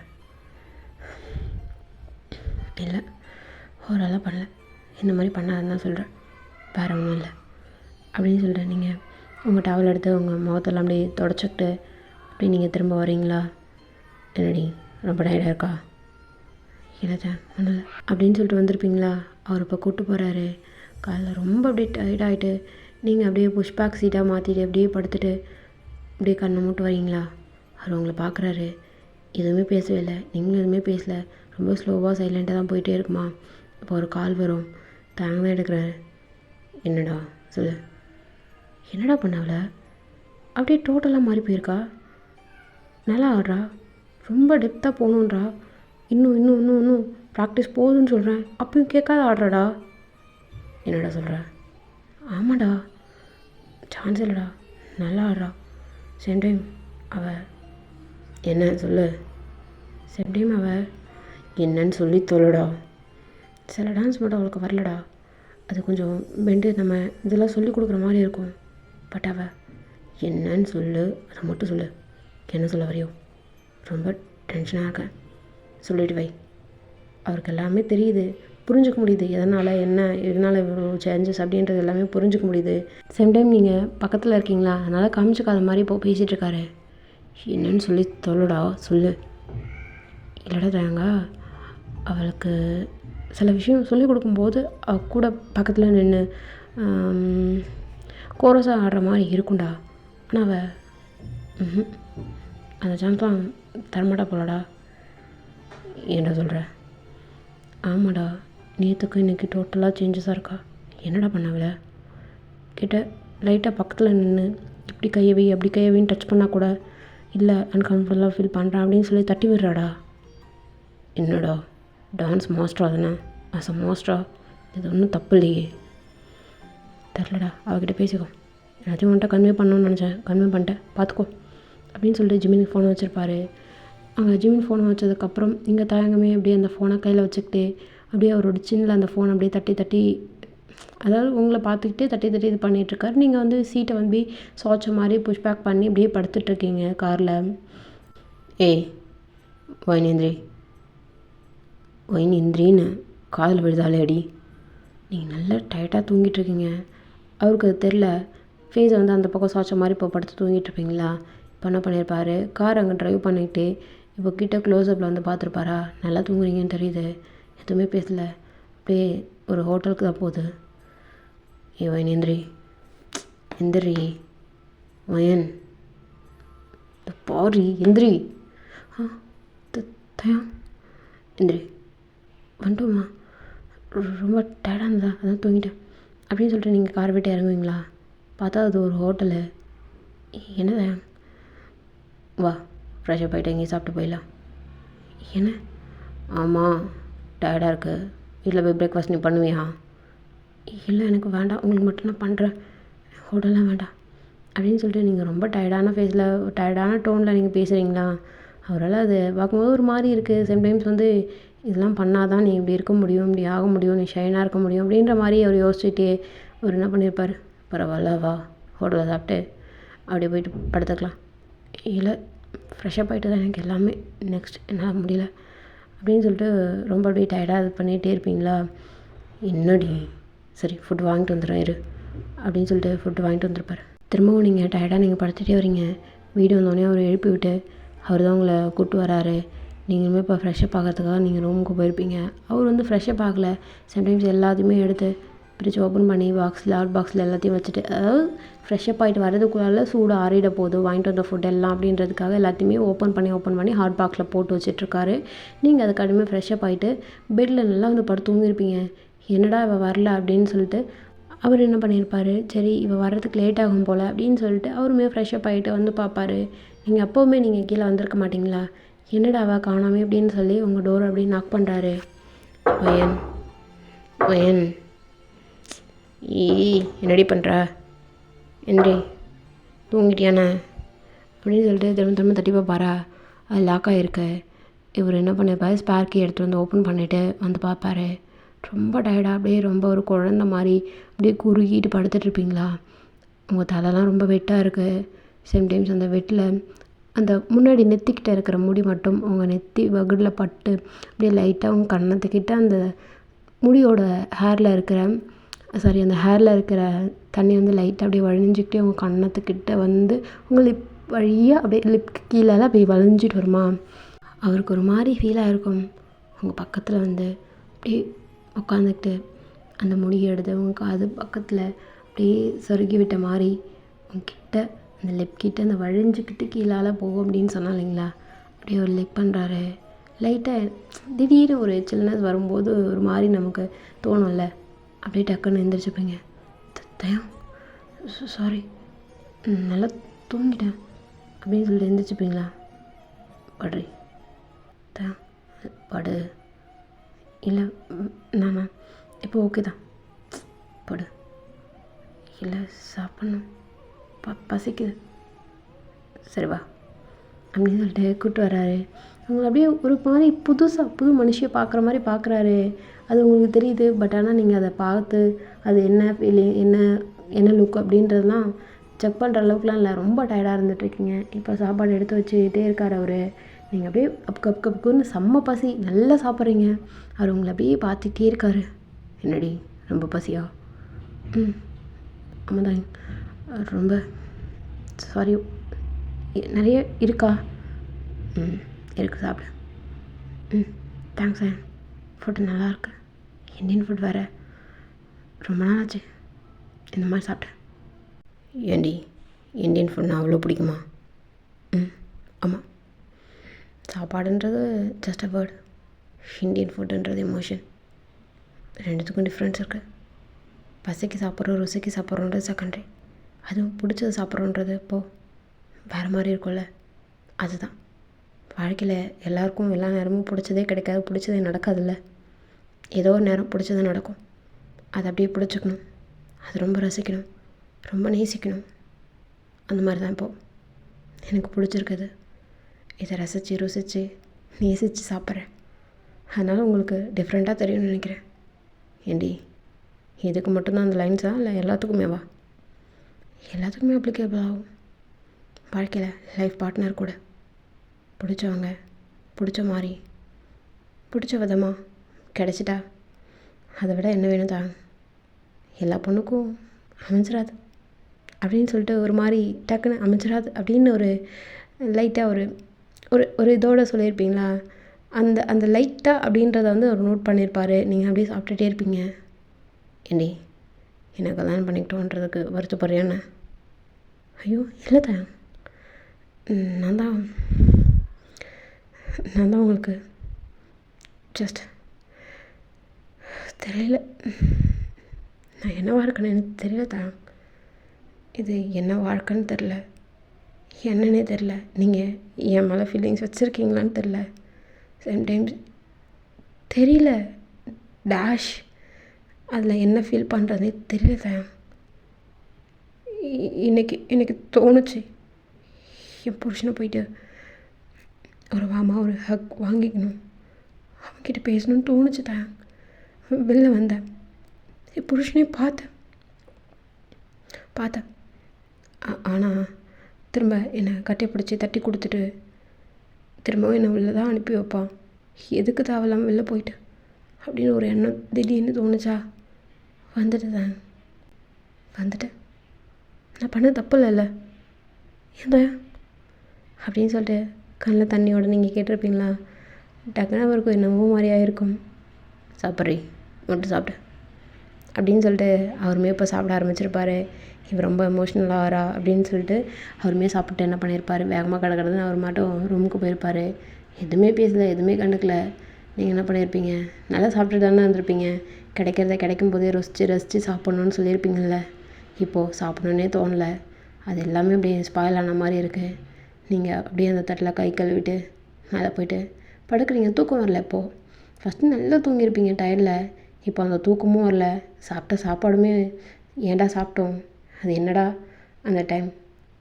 இல்லை ஓவராலாம் பண்ணல, இந்த மாதிரி பண்ணாதுன்னு தான் சொல்கிறேன், வேறு ஒன்றும் இல்லை அப்படின்னு சொல்லிட்டு நீங்கள் உங்கள் டவல் எடுத்து உங்கள் முகத்தெல்லாம் அப்படியே தொடச்சிக்கிட்டு அப்படி நீங்கள் திரும்ப வரீங்களா? என்னடி ரொம்ப டயர்டாக இருக்கா? இல்லை ஒன்றும் இல்லை அப்படின்னு சொல்லிட்டு வந்திருப்பீங்களா? அவர் இப்போ கூப்பிட்டு போகிறாரு. காலையில் ரொம்ப அப்படியே டயர்டாகிட்டு நீங்கள் அப்படியே புஷ்பேக் சீட்டாக மாற்றிட்டு அப்படியே படுத்துட்டு அப்படியே கண்ணை மூட்டு வரீங்களா? அவர் உங்களை பார்க்குறாரு. எதுவுமே பேசவே இல்லை, நீங்களும் எதுவுமே பேசலை, ரொம்ப ஸ்லோவாக சைலண்ட்டாக தான் போயிட்டே இருக்குமா. இப்போ ஒரு கால் வரும், தாங்க தான் எடுக்கிறாரு. என்னடா சொல்லு, என்னடா பண்ணாவல? அப்படியே டோட்டலாக மாறி போயிருக்கா, நல்லா ஆடுறா, ரொம்ப டெப்த்தாக போகணுன்றா, இன்னும் ப்ராக்டிஸ் போகுதுன்னு சொல்கிறேன், அப்பயும் கேட்காத ஆடுறாடா. என்னடா சொல்கிற? ஆமாடா, சான்ஸ் இல்லைடா, நல்லா ஆடுறா. சேம் டைம் அவள் என்ன சொல்லு, சேம் டைம் அவள் என்னன்னு சொல்லி தொல்லடா. சில டான்ஸ் மட்டும் அவளுக்கு வரலடா, அது கொஞ்சம் பெண்டு நம்ம இதெல்லாம் சொல்லி கொடுக்குற மாதிரி இருக்கும். பட் அவள் என்னன்னு சொல்லு, அதை மட்டும் சொல்லு. என்ன சொல்ல வரையோ? ரொம்ப டென்ஷனாக இருக்கேன், சொல்லிட்டு வை. அவருக்கு எல்லாமே தெரியுது, புரிஞ்சுக்க முடியுது, எதனால் இவ்வளோ சேஞ்சஸ் அப்படின்றது எல்லாமே புரிஞ்சுக்க முடியுது. சேம் டைம் நீங்கள் பக்கத்தில் இருக்கீங்களா, அதனால் காமிச்சிக்காத மாதிரி இப்போ பேசிகிட்டு இருக்காரு. என்னன்னு சொல்லி தொல்லடா, சொல்லு. இல்லைடா தாங்க, அவளுக்கு சில விஷயம் சொல்லிக் கொடுக்கும்போது அவ கூட பக்கத்தில் நின்று கோரஸாக ஆடுற மாதிரி இருக்கும்டா. ஆனால் அவள் அந்த சான்ஸ்லாம் தரமாட்டா போலடா. ஏன்டா சொல்கிற? ஆமாடா, நேற்றுக்கு இன்றைக்கி டோட்டலாக சேஞ்சஸாக இருக்கா. என்னடா பண்ணாவில? கிட்ட லைட்டாக பக்கத்தில் நின்று இப்படி கையவி அப்படி கையவின்னு டச் பண்ணால் கூட இல்லை அன்கம்ஃபர்டபுளாக ஃபீல் பண்ணுறான் அப்படின்னு சொல்லி தட்டி விடுறாடா. என்னடா டான்ஸ் மாஸ்டரா தானே, ஆஸ் அ மாஸ்டரா இது ஒன்றும் தப்பு இல்லையே. தெரிலடா, அவகிட்ட பேசிக்கோ. எல்லாத்தையும் உன்ட்ட கன்வே பண்ணணும்னு நினச்சேன், கன்வே பண்ணிட்டேன், பார்த்துக்கோ அப்படின்னு சொல்லிட்டு ஜிமினுக்கு ஃபோனை வச்சுருப்பாரு. அங்கே ஜிமின் ஃபோனை வச்சதுக்கப்புறம் இங்கே தயங்கமே அப்படியே அந்த ஃபோனை கையில் வச்சுக்கிட்டே அப்படியே அவரோட சின்னில் அந்த ஃபோனை அப்படியே தட்டி அதாவது உங்களை பார்த்துக்கிட்டே தட்டி இது பண்ணிகிட்ருக்காரு. நீங்கள் வந்து சீட்டை வந்து சாய்ச்ச மாதிரி புஷ் பேக் பண்ணி அப்படியே படுத்துட்ருக்கீங்க காரில். ஏய் வைனேந்திரின்னு காதில் விழுதாலே அடி. நீங்கள் நல்லா டைட்டாக தூங்கிட்டுருக்கீங்க. அவருக்கு அது தெரில, ஃபேஸை வந்து அந்த பக்கம் சாய்ச்ச மாதிரி இப்போ படுத்து தூங்கிட்டுருப்பீங்களா. இப்போ என்ன பண்ணியிருப்பாரு, கார் அங்கே ட்ரைவ் பண்ணிக்கிட்டு இப்போ கிட்ட க்ளோஸ்அப்பில் வந்து பார்த்துருப்பாரா, நல்லா தூங்குறீங்கன்னு தெரியுது, எதுவுமே பேசலை. அப்படியே ஒரு ஹோட்டலுக்கு தான் போகுது. வயன் எந்திரி வயன் பாரி எந்திரி. தயம் எந்திரி வந்துட்டோம்மா, ரொம்ப டயர்டாக இருந்ததா அதான் தூங்கிட்டேன் அப்படின்னு சொல்லிட்டு நீங்கள் கார் விட்டு இறங்குவீங்களா? பார்த்தா அது ஒரு ஹோட்டலு. என்ன வா ஃப்ரெஷ்ஷப் ஆகிட்டு எங்கேயும் சாப்பிட்டு போயிடலாம். என்ன? ஆமாம் டயர்டாக இருக்குது, வீட்டில் போய் பிரேக்ஃபாஸ்ட் நீ பண்ணுவியா? இல்லை எனக்கு வேண்டாம், உங்களுக்கு மட்டும் நான் பண்ணுறேன், ஹோட்டல்லாம் வேண்டாம் அப்படின்னு சொல்லிட்டு நீங்கள் ரொம்ப டயர்டான டோனில் நீங்கள் பேசுகிறீங்களா? அவரால் அது பார்க்கும்போது ஒரு மாதிரி இருக்குது. சம்டைம்ஸ் வந்து இதெல்லாம் பண்ணால் தான் நீ இப்படி இருக்க முடியும், இப்படி ஆக முடியும், நீ ஷைனாக இருக்க முடியும் அப்படின்ற மாதிரி அவர் யோசிச்சுட்டே அவர் என்ன பண்ணியிருப்பார், பரவாயில்ல வா ஹோட்டலில் சாப்பிட்டு அப்படியே போயிட்டு படுத்துக்கலாம். இல்லை ஃப்ரெஷ்ஷப் ஆகிட்டு தான் எனக்கு எல்லாமே, நெக்ஸ்ட் என்னால் முடியல அப்படின்னு சொல்லிட்டு ரொம்ப அப்படியே டயர்டாக இது பண்ணிகிட்டே இருப்பீங்களா? என்னடி சரி ஃபுட் வாங்கிட்டு வந்துடுறேன் இரு அப்படின்னு சொல்லிட்டு ஃபுட்டு வாங்கிட்டு வந்திருப்பார். திரும்பவும் நீங்கள் டயர்டாக நீங்கள் படுத்துகிட்டே வரீங்க. வீடு வந்தோடனே அவர் எழுப்பி விட்டு அவர் தான் உங்களை கூப்பிட்டு வராரு. நீங்களுமே இப்போ ஃப்ரெஷ்ஷப் ஆகிறதுக்காக நீங்கள் ரூமுக்கு போயிருப்பீங்க. அவர் வந்து ஃப்ரெஷ்ஷப் ஆகலை. சம்டைம்ஸ் எல்லாத்தையுமே எடுத்து ஃப்ரிட்ஜ் ஓப்பன் பண்ணி ஹாட் பாக்ஸில் எல்லாத்தையும் வச்சுட்டு, அதாவது ஃப்ரெஷ்ஷப் ஆகிட்டு வரதுக்குள்ளால சூடு ஆறிட போகுது வாங்கிட்டு வந்த ஃபுட் எல்லாம் அப்படின்றதுக்காக எல்லாத்தையுமே ஓப்பன் பண்ணி ஹாட் பாக்ஸில் போட்டு வச்சிட்ருக்காரு. நீங்கள் அதுக்கு கடுமே ஃப்ரெஷ்ஷப் ஆகிட்டு பெட்டில் நல்லா வந்து படுத்து தூங்கியிருப்பீங்க. என்னடா இவள் வரல அப்படின்னு சொல்லிட்டு அவர் என்ன பண்ணியிருப்பார், சரி இவள் வர்றதுக்கு லேட் ஆகும் போல் அப்படின்னு சொல்லிட்டு அவருமே ஃப்ரெஷ்ஷப் ஆகிட்டு வந்து பார்ப்பார். நீங்கள் அப்போவுமே நீங்கள் கீழே வந்திருக்க மாட்டிங்களா? என்னடா அவள் காணாமே அப்படின்னு சொல்லி உங்கள் டோர் அப்படியே நாக் பண்ணுறாரு. வயன் என்னடி பண்ணுற, என்னடி தூங்கிட்டியானே அப்படின்னு சொல்லிட்டு திரும்ப தட்டி பார்ப்பாரா. அது லாக் ஆகிருக்கு. இவர் என்ன பண்ணியிருப்பார், ஸ்பேர் கீ எடுத்துகிட்டு வந்து ஓப்பன் பண்ணிவிட்டு வந்து பார்ப்பாரு. ரொம்ப டயர்டாக அப்படியே ரொம்ப ஒரு குழந்த மாதிரி அப்படியே குறுகிட்டு படுத்துட்ருப்பீங்களா? உங்கள் தலைலாம் ரொம்ப வெட்டாக இருக்குது. சம்டைம்ஸ் அந்த வெட்டில் அந்த முன்னாடி நெத்திக்கிட்ட இருக்கிற முடி மட்டும் உங்கள் நெத்தி வகுடில் பட்டு அப்படியே லைட்டாக உங்கள் கன்னத்துக்கிட்ட அந்த முடியோட அந்த ஹேரில் இருக்கிற தண்ணி வந்து லைட்டாக அப்படியே வழிஞ்சிக்கிட்டே உங்கள் கன்னத்துக்கிட்ட வந்து உங்கள் லிப் வழியாக அப்படியே லிப்க்கு கீழெல்லாம் அப்படியே வழிஞ்சிட்டு வருமா? அவருக்கு ஒரு மாதிரி ஃபீலாக இருக்கும். உங்கள் பக்கத்தில் வந்து அப்படியே உட்காந்துக்கிட்டு அந்த முடியை எடுத்து உங்கள் காது பக்கத்தில் அப்படியே சொருகி விட்ட மாதிரி உங்ககிட்ட அந்த லிப் கிட்ட அந்த வழிஞ்சிக்கிட்டு கீழால் போகும் அப்படின்னு சொன்னா இல்லைங்களா? அப்படியே ஒரு லிக் பண்ணுறாரு. லைட்டாக திடீர்னு ஒரு சில்னஸ் வரும்போது ஒரு மாதிரி நமக்கு தோணும்ல, அப்படியே டக்குன்னு எழுந்திரிச்சுப்பீங்க. தயம் சாரி நல்லா தூங்கிட்டேன் அப்படின்னு சொல்லிட்டு எழுந்திரிச்சுப்பீங்களா? படுறி தயம் படு. இல்லை நானா இப்போ ஓகே தான் படு. இல்லை சாப்பிட்ணும் பசிக்குது, சரி வா அப்படின்னு சொல்லிட்டு கூப்பிட்டு வர்றாரு. அவங்க அப்படியே ஒரு மாதிரி புது மனுஷியை பார்க்குற மாதிரி பார்க்குறாரு. அது உங்களுக்கு தெரியுது. பட் ஆனால் நீங்கள் அதை பார்த்து அது என்ன ஃபீலிங் என்ன லுக் அப்படின்றதெல்லாம் செக் பண்ணுற அளவுக்குலாம் இல்லை. ரொம்ப டயர்டாக இருந்துகிட்ருக்கீங்க. இப்போ சாப்பாடு எடுத்து வச்சுக்கிட்டே இருக்கார் அவர். நீங்கள் அப்படியே கப்புன்னு செம்ம பசி நல்லா சாப்பிட்றீங்க. அவர் உங்களை அப்படியே பார்த்துட்டே இருக்கார். என்னடி ரொம்ப பசியா? ஆமாம் ரொம்ப சாரி, நிறைய இருக்கா? இருக்குது சாப்பிடு. தேங்க்ஸ் சார், ஃபுட்டு நல்லாயிருக்கு. இந்தியன் ஃபுட் வேறு, ரொம்ப நாள் ஆச்சு இந்த மாதிரி சாப்பிட்டேன். ஏண்டி இந்தியன் ஃபுட்னா அவ்வளோ பிடிக்குமா? ஆமாம், சாப்பாடுன்றது ஜஸ்ட் அ வேர்டு, இந்தியன் ஃபுட்டுன்றது எமோஷன். ரெண்டுத்துக்கும் டிஃப்ரென்ஸ் இருக்குது. பசிக்கு சாப்பிட்றோம், ருசிக்கு சாப்பிட்றோன்றது செகண்டரி. அதுவும் பிடிச்சது சாப்பிட்றோன்றது இப்போது வேறு மாதிரி இருக்கும்ல. அதுதான் வாழ்க்கையில் எல்லாருக்கும் எல்லா நேரமும் பிடிச்சதே கிடைக்காது, பிடிச்சதே நடக்காதுல்ல. ஏதோ ஒரு நேரம் பிடிச்சது நடக்கும். அதை அப்படியே பிடிச்சிக்கணும், அது ரொம்ப ரசிக்கணும், ரொம்ப நேசிக்கணும். அந்த மாதிரி தான் இப்போது எனக்கு பிடிச்சிருக்குது. இதை ரசித்து ருசித்து நேசித்து சாப்பிட்றேன். அதனால் உங்களுக்கு டிஃப்ரெண்ட்டாக தெரியும்னு நினைக்கிறேன். ஏண்டி இதுக்கு மட்டும்தான் அந்த லைன்ஸா, இல்லை எல்லாத்துக்குமேவா? எல்லாத்துக்குமே அப்ளிகேபிள் ஆகும். வாழ்க்கையில் லைஃப் பார்ட்னர் கூட பிடிச்சவங்க பிடிச்ச மாதிரி பிடிச்ச விதமாக கிடச்சிட்டா அதை விட என்ன வேணும் தான். எல்லா பொண்ணுக்கும் அமைஞ்சிடாது அப்படின்னு சொல்லிட்டு ஒரு மாதிரி டக்குன்னு அமைஞ்சிடாது அப்படின்னு ஒரு லைட்டாக ஒரு ஒரு ஒரு இதோடு சொல்லியிருப்பீங்களா? அந்த அந்த லைட்டாக அப்படின்றத வந்து அவர் நோட் பண்ணியிருப்பார். நீங்கள் அப்படியே சாப்பிட்டுட்டே இருப்பீங்க. ஏண்டி என்னை கல்யாணம் பண்ணிக்கிட்டோன்றதுக்கு வருத்தப்படுறியாண்ணே? ஐயோ இல்லை தான், நான் தான் உங்களுக்கு ஜஸ்ட் தெரியல, நான் என்ன வாழ்க்கைன்னு எனக்கு தெரியல தான். இது என்ன வாழ்க்கைன்னு தெரில, என்னன்னே தெரில. நீங்கள் என் மேலே ஃபீலிங்ஸ் வச்சுருக்கீங்களான்னு தெரில. சம்டைம்ஸ் தெரியல டேஷ், அதில் என்ன ஃபீல் பண்ணுறதே தெரியல தான். எனக்கு தோணுச்சு என் புருஷனை போயிட்டு ஒரு ஹக் வாங்கிக்கணும், அவன்கிட்ட பேசணும்னு தோணுச்சு தான். வெளில வந்தேன், என் புருஷனே பார்த்தேன். ஆனால் திரும்ப என்னை கட்டி பிடிச்சி தட்டி கொடுத்துட்டு திரும்பவும் என்னை வெளில தான் அனுப்பி வைப்பான். எதுக்கு தேவையில்லாமல் வெளில போயிட்டு அப்படின்னு ஒரு எண்ணம் திடீர்னு தோணுச்சா, வந்துட்டேன். நான் பண்ண தப்பு இல்லைல்ல, ஏன் அப்படின்னு சொல்லிட்டு கண்ணில் தண்ணியோட நீங்கள் கேட்டிருப்பீங்களா? டக்குன்னு அவருக்கு என்னமோ மாதிரியாக இருக்கும். சாப்பிட்றீ மட்டும் சாப்பிட்டு அப்படின்னு சொல்லிட்டு அவருமே இப்போ சாப்பிட ஆரம்பிச்சிருப்பார். இவர் ரொம்ப எமோஷ்னலாக ஆகிறா அப்படின்னு சொல்லிட்டு அவருமே சாப்பிட்டு என்ன பண்ணியிருப்பார், வேகமாக கடன்னு அவர் மட்டும் ரூமுக்கு போயிருப்பார். எதுவுமே பேசலை, எதுவுமே கண்டுக்கல. நீங்கள் என்ன பண்ணியிருப்பீங்க, நல்லா சாப்பிட்டு தானே இருந்திருப்பீங்க. கிடைக்கிறத கிடைக்கும் போதே ரசித்து சாப்பிட்ணுன்னு சொல்லியிருப்பீங்கள்ல. இப்போது சாப்பிட்ணுன்னே தோணலை, அது எல்லாமே அப்படியே ஸ்பாயில் ஆன மாதிரி இருக்குது. நீங்கள் அப்படியே அந்த தட்டில் கை கழுவிட்டு மேலே போய்ட்டு படுக்கிறீங்க. தூக்கம் வரல இப்போது. ஃபஸ்ட்டு நல்லா தூங்கியிருப்பீங்க டயர்டில், இப்போ அந்த தூக்கமும் வரல. சாப்பிட்ட சாப்பாடுமே ஏன்டா சாப்பிட்டோம், அது என்னடா அந்த டைம்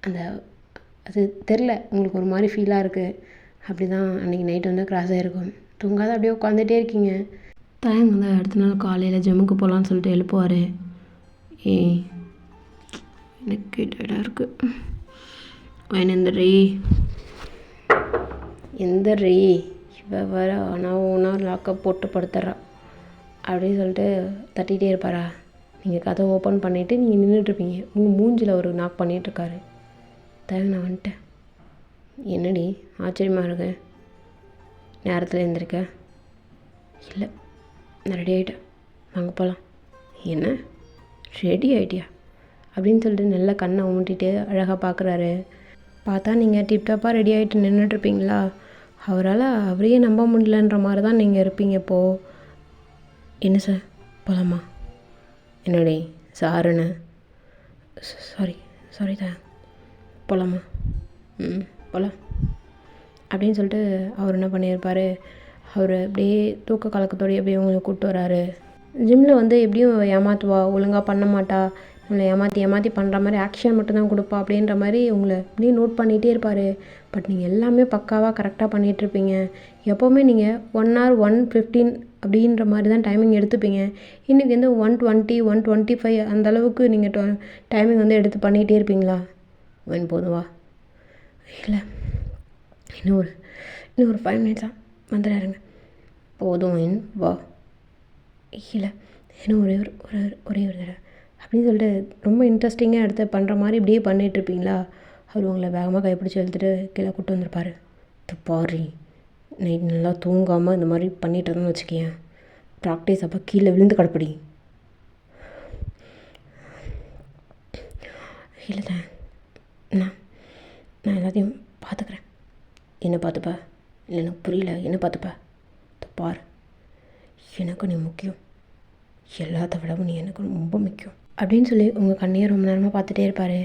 அது தெரில, உங்களுக்கு ஒரு மாதிரி ஃபீலாக இருக்குது. அப்படி தான் அன்றைக்கி நைட்டு வந்து கிராஸ் ஆகிருக்கும். தூங்காத அப்படியே உட்காந்துட்டே இருக்கீங்க. டைம் வந்து அடுத்த நாள் காலையில் ஜிம்முக்கு போகலான்னு சொல்லிட்டு எழுப்புவார். எனக்கு டயர்டாக இருக்குது, எந்த இவ வர ஆனால் ஓனாக லாக்கப் போட்டு படுத்துறா அப்படின்னு சொல்லிட்டு தட்டிகிட்டே இருப்பாரா. நீங்கள் கதை ஓப்பன் பண்ணிவிட்டு நீங்கள் நின்றுட்டுருப்பீங்க. உங்கள் மூஞ்சில் ஒரு நாக் பண்ணிகிட்ருக்காரு. நான் வந்துட்டேன். என்னடி ஆச்சரியமாக இருக்கு, நேரத்தில் எழுந்திருக்க? இல்லை, நான் ரெடி ஆகிட்டேன், வாங்க போகலாம். என்ன ரெடி ஆகிட்டியா அப்படின்னு சொல்லிட்டு நல்லா கண்ணை ஊட்டிட்டு அழகாக பார்க்குறாரு. பார்த்தா நீங்கள் டிப்டாப்பாக ரெடி ஆகிட்டு நின்றுட்டுருப்பீங்களா. அவரையே நம்ப முடியலன்ற மாதிரி தான் நீங்கள் இருப்பீங்க. இப்போது என்ன சார் போகலாமா? என்னடி சாருன்னு சாரி தான், போகலாமா? போகலாம் அப்படின்னு சொல்லிட்டு அவர் என்ன பண்ணியிருப்பார், அவர் அப்படியே தூக்க கலக்கத்தோடய அப்படியே உங்களை கூப்பிட்டு வராரு. ஜிம்மில் வந்து எப்படியும் ஏமாற்றுவா, ஒழுங்காக பண்ண மாட்டா, உங்களை ஏமாற்றி பண்ணுற மாதிரி ஆக்ஷன் மட்டும்தான் கொடுப்பா அப்படின்ற மாதிரி உங்களை அப்படியே நோட் பண்ணிகிட்டே இருப்பார். பட் நீங்கள் எல்லாமே பக்காவாக கரெக்டாக பண்ணிகிட்ருப்பீங்க. எப்போவுமே நீங்கள் 1 hour 1:15 அப்படின்ற மாதிரி தான் டைமிங் எடுத்துப்பீங்க. இன்றைக்கி வந்து 1:20 1:25 அந்தளவுக்கு நீங்கள் டைமிங் வந்து எடுத்து பண்ணிகிட்டே இருப்பீங்களா? போதுவா? இல்லை, இன்னும் ஒரு 5 minutes தான் வந்துடுறாருங்க. போதும் வா. இல்லை, இன்னும் ஒரே ஒரு தடவை அப்படின்னு சொல்லிட்டு ரொம்ப இன்ட்ரெஸ்டிங்காக எடுத்து பண்ணுற மாதிரி இப்படியே பண்ணிகிட்ருப்பீங்களா? அவர் உங்களை வேகமாக கைப்பிடிச்சி எழுத்துட்டு கீழே கூப்பிட்டு வந்திருப்பார். பாரு, நைட் நல்லா தூங்காமல் இந்த மாதிரி பண்ணிகிட்டு இருந்தோன்னு வச்சுக்கேன், ப்ராக்டிஸ் அப்போ கீழே விழுந்து கிடப்படி. இல்லை தான், நான் எல்லாத்தையும் பார்த்துக்கிறேன். என்ன பார்த்துப்பா? இல்லை எனக்கு புரியல, என்ன பார்த்துப்பா? பார், எனக்கு நீ முக்கியம், எல்லாத்த விடவும் நீ எனக்கு ரொம்ப முக்கியம் அப்படின்னு சொல்லி உங்கள் கண்ணையே ரொம்ப நேரமாக பார்த்துட்டே இருப்பார்.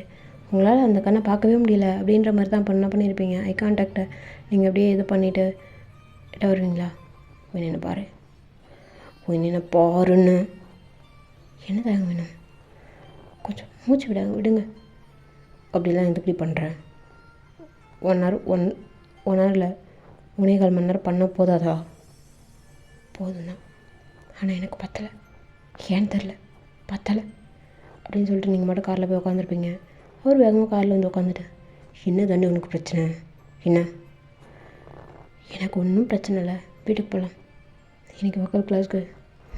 உங்களால் அந்த கண்ணை பார்க்கவே முடியல அப்படின்ற மாதிரி தான் பண்ணியிருப்பீங்க. ஐ கான்டாக்டை நீங்கள் அப்படியே இது பண்ணிவிட்டு கிட்ட வருவீங்களா? என்ன பாரு, என்ன பாருன்னு. என்ன தாங்க வேணும், கொஞ்சம் மூச்சு விடுங்க. அப்படிலாம் இது இப்படி பண்ணுறேன். 1 hour 1 hourல 1.25 மணி நேரம் பண்ண போதாதா? போதும்ண்ணா, ஆனால் எனக்கு பத்தலை, ஏன்னு தெரில, பத்தலை அப்படின்னு சொல்லிட்டு நீங்கள் மட்டும் காரில் போய் உட்காந்துருப்பீங்க. அவர் வேகமாக காரில் வந்து உட்காந்துட்டு, என்ன தண்ணி உனக்கு பிரச்சனை? என்ன? எனக்கு ஒன்றும் பிரச்சனை இல்லை, வீட்டுக்கு போகலாம். இன்றைக்கி வக்கல் கிளாஸ்க்கு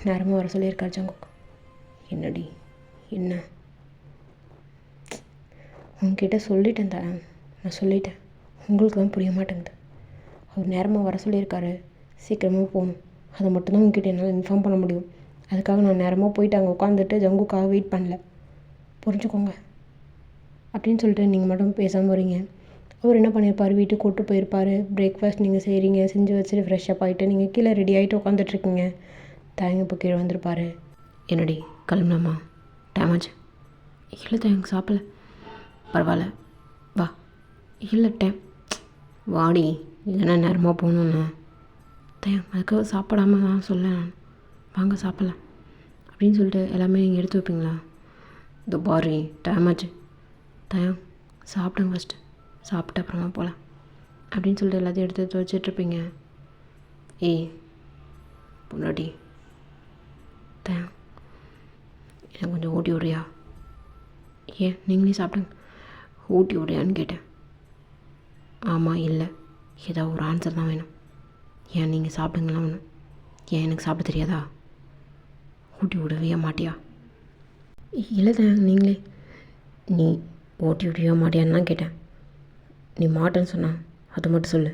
நேரமாக வர சொல்லியிருக்காரு ஜங்குக்கு. என்னடி என்ன? உங்ககிட்ட சொல்லிட்டேன் தான், நான் சொல்லிட்டேன், உங்களுக்கு தான் புரிய மாட்டேங்குது. அவர் நேரமாக வர சொல்லியிருக்காரு, சீக்கிரமாக போகணும். அதை மட்டும்தான் உங்ககிட்ட என்னால் இன்ஃபார்ம் பண்ண முடியும். அதுக்காக நான் நேரமாக போயிட்டு அங்கே உட்காந்துட்டு ஜங்குக்காக வெயிட் பண்ணல, புரிஞ்சுக்கோங்க அப்படின்னு சொல்லிட்டு நீங்கள் மட்டும் பேசாமல் வரீங்க. அவர் என்ன பண்ணியிருப்பார், வீட்டுக்கு கூப்பிட்டு போயிருப்பார். பிரேக்ஃபாஸ்ட் நீங்கள் செய்கிறீங்க, செஞ்சு வச்சுட்டு ஃப்ரெஷ்ஷப் ஆகிட்டு நீங்கள் கீழே ரெடி ஆகிட்டு உட்காந்துட்ருக்கீங்க. தாயங்க இப்போ கீழே வந்திருப்பார். என்னடி கிளம்புனாமா, டேமேஜ் இல்லை தாயங்க சாப்பிடல, பரவாயில்ல வா. இல்லை டைம் வாடி, இல்லைன்னா நேரமாக போகணுன்னு தயம் அதுக்காக சாப்பிடாம தான் சொல்ல, வாங்க சாப்பிட்லாம் அப்படின்னு சொல்லிட்டு எல்லாமே நீங்கள் எடுத்து வைப்பீங்களா? இந்த பாரி டேமேஜ் தயம் சாப்பிடுங்க ஃபஸ்ட்டு, சாப்பிட்டு அப்புறமா போகலாம் அப்படின்னு சொல்லிட்டு எல்லாத்தையும் எடுத்து வச்சிட்ருப்பீங்க. ஏய் பொண்டாட்டி தயம் எனக்கு கொஞ்சம் ஊட்டி விடுறியா? ஏன் நீங்களே சாப்பிடுங்க. ஊட்டி விடுறியான்னு கேட்டேன். ஆமாம் இல்லை ஏதாவது ஒரு ஆன்சர் தான் வேணும். ஏன் நீங்கள் சாப்பிடுங்கலாம் வேணும். ஏன் எனக்கு சாப்பிட தெரியாதா? ஊட்டி விடவே மாட்டியா? இல்லை தான் நீங்களே. நீ ஊட்டி விடவே மாட்டியான்னு தான் கேட்டேன். நீ மாட்டேன்னு சொன்னா அது மட்டும் சொல்லு.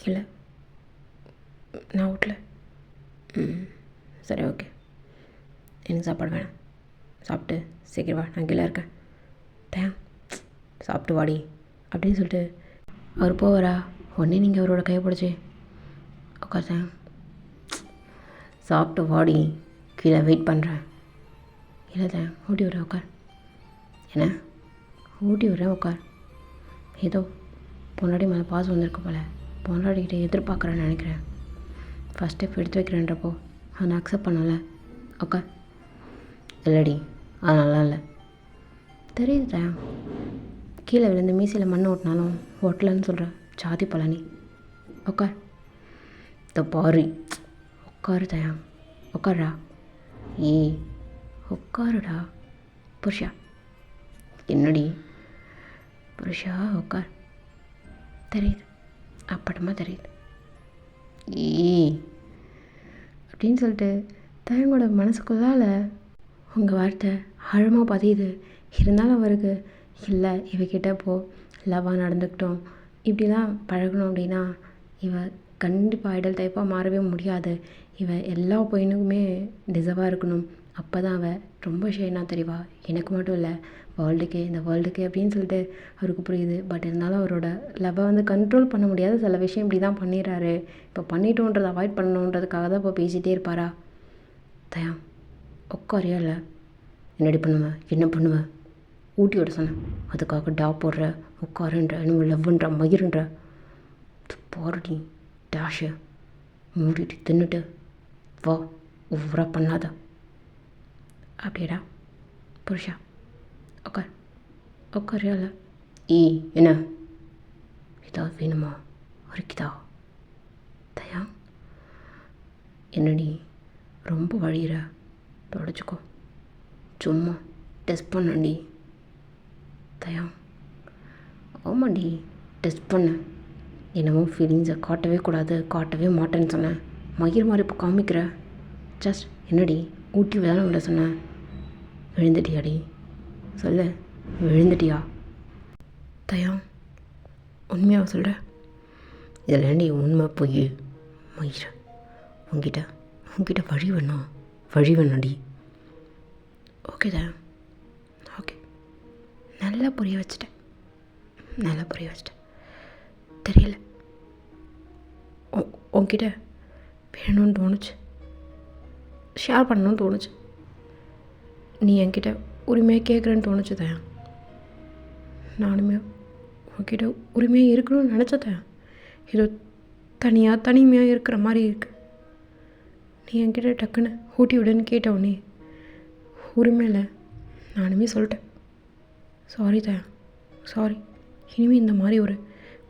இல்லை நான் ஊட்டல. சரி ஓகே, எனக்கு சாப்பாடு வேணாம். சாப்பிட்டு சீக்கிரம் வா, நான் கீழே இருக்கேன். தேன் சாப்பிட்டு வாடி அப்படின்னு சொல்லிட்டு அவர் போவாரா? உடனே நீங்கள் அவரோட கையை பிடிச்சி உட்காருத்தேன், சாப்பிட்டு வாடி, கீழே வெயிட் பண்ணுறேன். இல்லை தான் ஊட்டி விட்றேன் உட்கார். என்ன ஊட்டி விட்றேன் உட்கார். ஏதோ பொண்டாடி மேலே பாசம் வந்திருக்கு போல், பொண்டாடிக்கிட்ட எதிர்பார்க்குறேன்னு நினைக்கிறேன். ஃபஸ்ட் ஸ்டெப் எடுத்து வைக்கிறேன்றப்போ அதை நான் அக்செப்ட் பண்ணலை. உட்கார். இல்லடி அது நல்லா இல்லை. தெரியுது தான், கீழே விழுந்து மீசையில் மண் ஓட்டினாலும் ஓட்டலன்னு சொல்கிற ஜாதி பழனி. உட்கார். இந்த பாரி உட்காரு தயா, உட்காரா. ஏய் உட்காருடா புருஷா. என்னடி புருஷா உட்கார். தெரியுது, அப்பட்டமாக தெரியுது. ஏய் அப்படின்னு சொல்லிட்டு தயங்கோட மனசுக்குள்ளால் உங்கள் வார்த்தை ஆழமாக பதியுது. இருந்தாலும் அவருக்கு இல்லை இவகிட்ட போ லவ்வாக நடந்துக்கிட்டோம், இப்படிலாம் பழகணும் அப்படின்னா இவ கண்டிப்பாக ஐடல் டைப்பாக மாறவே முடியாது. இவ எல்லா பையனுக்குமே டிசர்வாக இருக்கணும். அப்போ தான் அவள் ரொம்ப ஷைனாக தெரியவா, எனக்கு மட்டும் இல்லை வேர்ல்டுக்கே, இந்த வேர்ல்டுக்கே அப்படின்னு சொல்லிட்டு அவருக்கு புரியுது. பட் இருந்தாலும் அவரோட லவ்வை வந்து கண்ட்ரோல் பண்ண முடியாது. சில விஷயம் இப்படி தான் பண்ணிடுறாரு. இப்போ பண்ணிட்டோன்றதை அவாய்ட் பண்ணணுன்றதுக்காக தான் இப்போ பேசிகிட்டே இருப்பாரா? தயா உட்காரியா? இல்லை என்னடி பண்ணுவேன், என்ன பண்ணுவேன், ஊட்டி விட சொன்னேன், அதுக்காக டா போடுற, உட்காருன்ற, இன்னும் லவ்ன்ற, மயிருன்ற. போறடி டேஷு, மூடிட்டு தின்னுட்டு வா, ஓவராக பண்ணாத. அப்படியேடா புருஷா உட்கார். உட்காரியா? இல்லை ஏய் என்ன ஏதாவது வேணுமா, அரிக்குதா? தயா என்னடி ரொம்ப வழியிற, தொடச்சிக்கோ, சும்மா டெஸ்ட் பண்ணண்டி. தயா ஆமாண்டி டெஸ்ட் பண்ண, என்னமோ ஃபீலிங்ஸை காட்டவே கூடாது, காட்டவே மாட்டேன்னு சொன்னேன். மயிர் மாதிரி இப்போ காமிக்கிற. ஜஸ்ட் என்னடி ஊட்டி விதான விட சொன்னேன். விழுந்துட்டியாடி சொல்லு, விழுந்துட்டியா? தயா உண்மையாக சொல்கிற? இதில் ஏண்டி உண்மை பொய்? மயிர் உங்ககிட்ட வழி வேணாடி. ஓகே தான், ஓகே, நல்லா புரிய வச்சிட்டேன். தெரியல, உங்ககிட்ட வேணும்னு தோணுச்சு, ஷேர் பண்ணணும்னு தோணுச்சு, நீ என்கிட்ட உரிமையாக கேட்குறேன்னு தோணுச்சு தான். நானுமே உங்ககிட்ட உரிமையாக இருக்கணும்னு நினச்சதேன். ஏதோ தனிமையாக இருக்கிற மாதிரி இருக்குது. நீ என்கிட்ட டக்குன்னு ஊட்டி விடுன்னு கேட்டவுடனே உரிமையில் நானுமே சொல்லிட்டேன். சாரி தான், சாரி. இனிமேல் இந்த மாதிரி ஒரு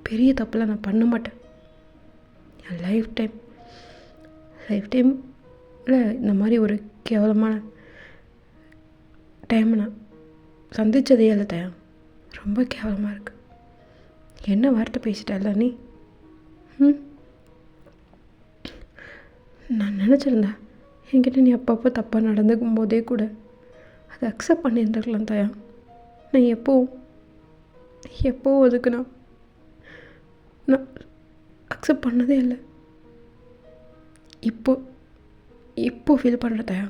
பெரிய தப்பெல்லாம் நான் பண்ண மாட்டேன். என் லைஃப் டைமில் இந்த மாதிரி ஒரு கேவலமான டைமை நான் சந்தித்ததே இல்லை தயா. ரொம்ப கேவலமாக இருக்குது. என்ன வார்த்தை பேசிட்டல்ல நீ? நான் நினச்சிருந்தேன் என்கிட்ட நீ அப்பப்போ தப்பாக நடந்துக்கும் போதே கூட அதை அக்செப்ட் பண்ணியிருந்துருக்கலாம் தயா. நான் எப்போவும் அதுக்கு நான் அக்செப்ட் பண்ணதே இல்லை. இப்போ ஃபீல் பண்ணுற தயா,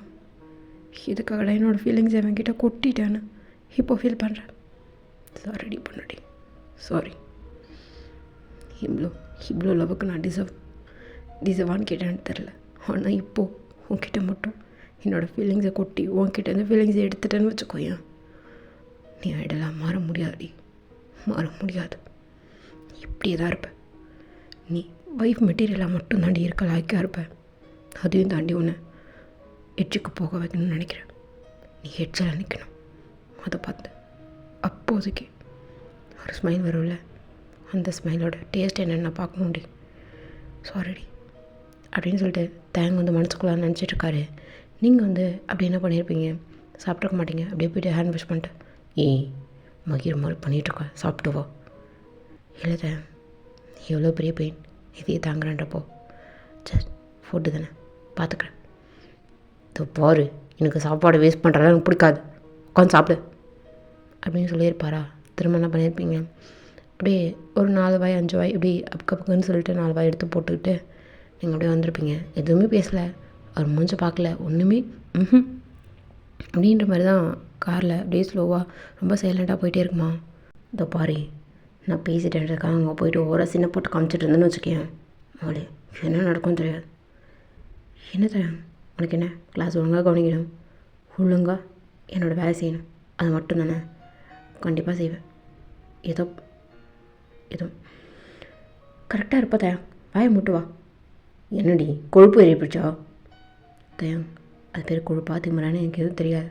இதுக்காக என்னோடய ஃபீலிங்ஸ் என்கிட்ட கொட்டிட்டேன்னு இப்போ ஃபீல் பண்ணுறேன். சாரிடி பண்ணடி, சாரி. இவ்வளோ லவ்வுக்கு நான் டிசர்வான்னு கேட்டேன்னு தெரில. ஆனால் இப்போது உன்கிட்ட மட்டும் என்னோடய ஃபீலிங்ஸை கொட்டி உன்கிட்ட இந்த ஃபீலிங்ஸை எடுத்துட்டேன்னு வச்சுக்கோயேன், நீ ஐடலாக மாற முடியாதுடி, மாற முடியாது. இப்படியே தான் இருப்பேன். நீ வைஃப் மெட்டீரியலாக மட்டும் தாண்டி இருக்க லாய்க்காக இருப்பேன். அதையும் தாண்டி உன்னை எட்ஜுக்கு போக வைக்கணும்னு நினைக்கிறேன். நீ எட்ஜில் நிற்கணும். அதை பார்த்து அப்போதைக்கு ஒரு ஸ்மைல் வரும்ல, அந்த ஸ்மைலோட டேஸ்ட் என்னென்னு நான் பார்க்க முடியும். சாரிடி அப்படின்னு சொல்லிட்டு தேங்க வந்து மனசுக்குள்ளே நினச்சிட்ருக்காரு. நீங்கள் வந்து அப்படி என்ன பண்ணியிருப்பீங்க, சாப்பிட்ருக்க மாட்டீங்க. அப்படியே போய்ட்டு ஹேண்ட் வாஷ் பண்ணிட்டு மகிழ் மாதிரி பண்ணிகிட்ருக்கா, சாப்பிட்டுவா. இல்லை தேன், எவ்வளோ பெரிய பெயின் இதையே தாங்குறேன்றப்போ ஜஸ்ட் ஃபுட்டு தானே, பார்த்துக்கிறேன். இதோ பாரு, எனக்கு சாப்பாடு வேஸ்ட் பண்ணுறதா எனக்கு பிடிக்காது, உட்காந்து சாப்பிடு அப்படின்னு சொல்லியிருப்பாரா. திரும்ப என்ன பண்ணியிருப்பீங்க, அப்படியே ஒரு 4 வாய் 5 வாய் இப்படி அப்புக்குன்னு சொல்லிட்டு 4 வாய் எடுத்து போட்டுக்கிட்டு நீங்கள் அப்படியே வந்திருப்பீங்க. எதுவுமே பேசலை, அவர் மூஞ்ச பார்க்கல, ஒன்றுமே அப்படின்ற மாதிரி தான் காரில் அப்படியே ஸ்லோவாக ரொம்ப சைலண்ட்டாக போயிட்டே இருக்குமா. இதோ பாரு, நான் பேசிட்டேன்றதுக்காக அங்கே போயிட்டு ஒரு சின்ன போட்டு காமிச்சிட்டு இருந்தேன்னு வச்சுக்கேன், அவளே என்ன நடக்கும் தெரியாது. என்ன தரேன் உனக்கு, என்ன கிளாஸ் ஒழுங்காக கவனிக்கணும், ஒழுங்காக என்னோடய வேலை செய்யணும், அது மட்டும் தானே. கண்டிப்பாக செய்வேன். ஏதோ கரெக்டாக இருப்பா தயா, வாயை முட்டுவா. என்னடி கொழுப்பு ஏறி பிடிச்சா தயம், அது பேர் கொழுப்பா திமுறான்னு எனக்கு எதுவும் தெரியாது.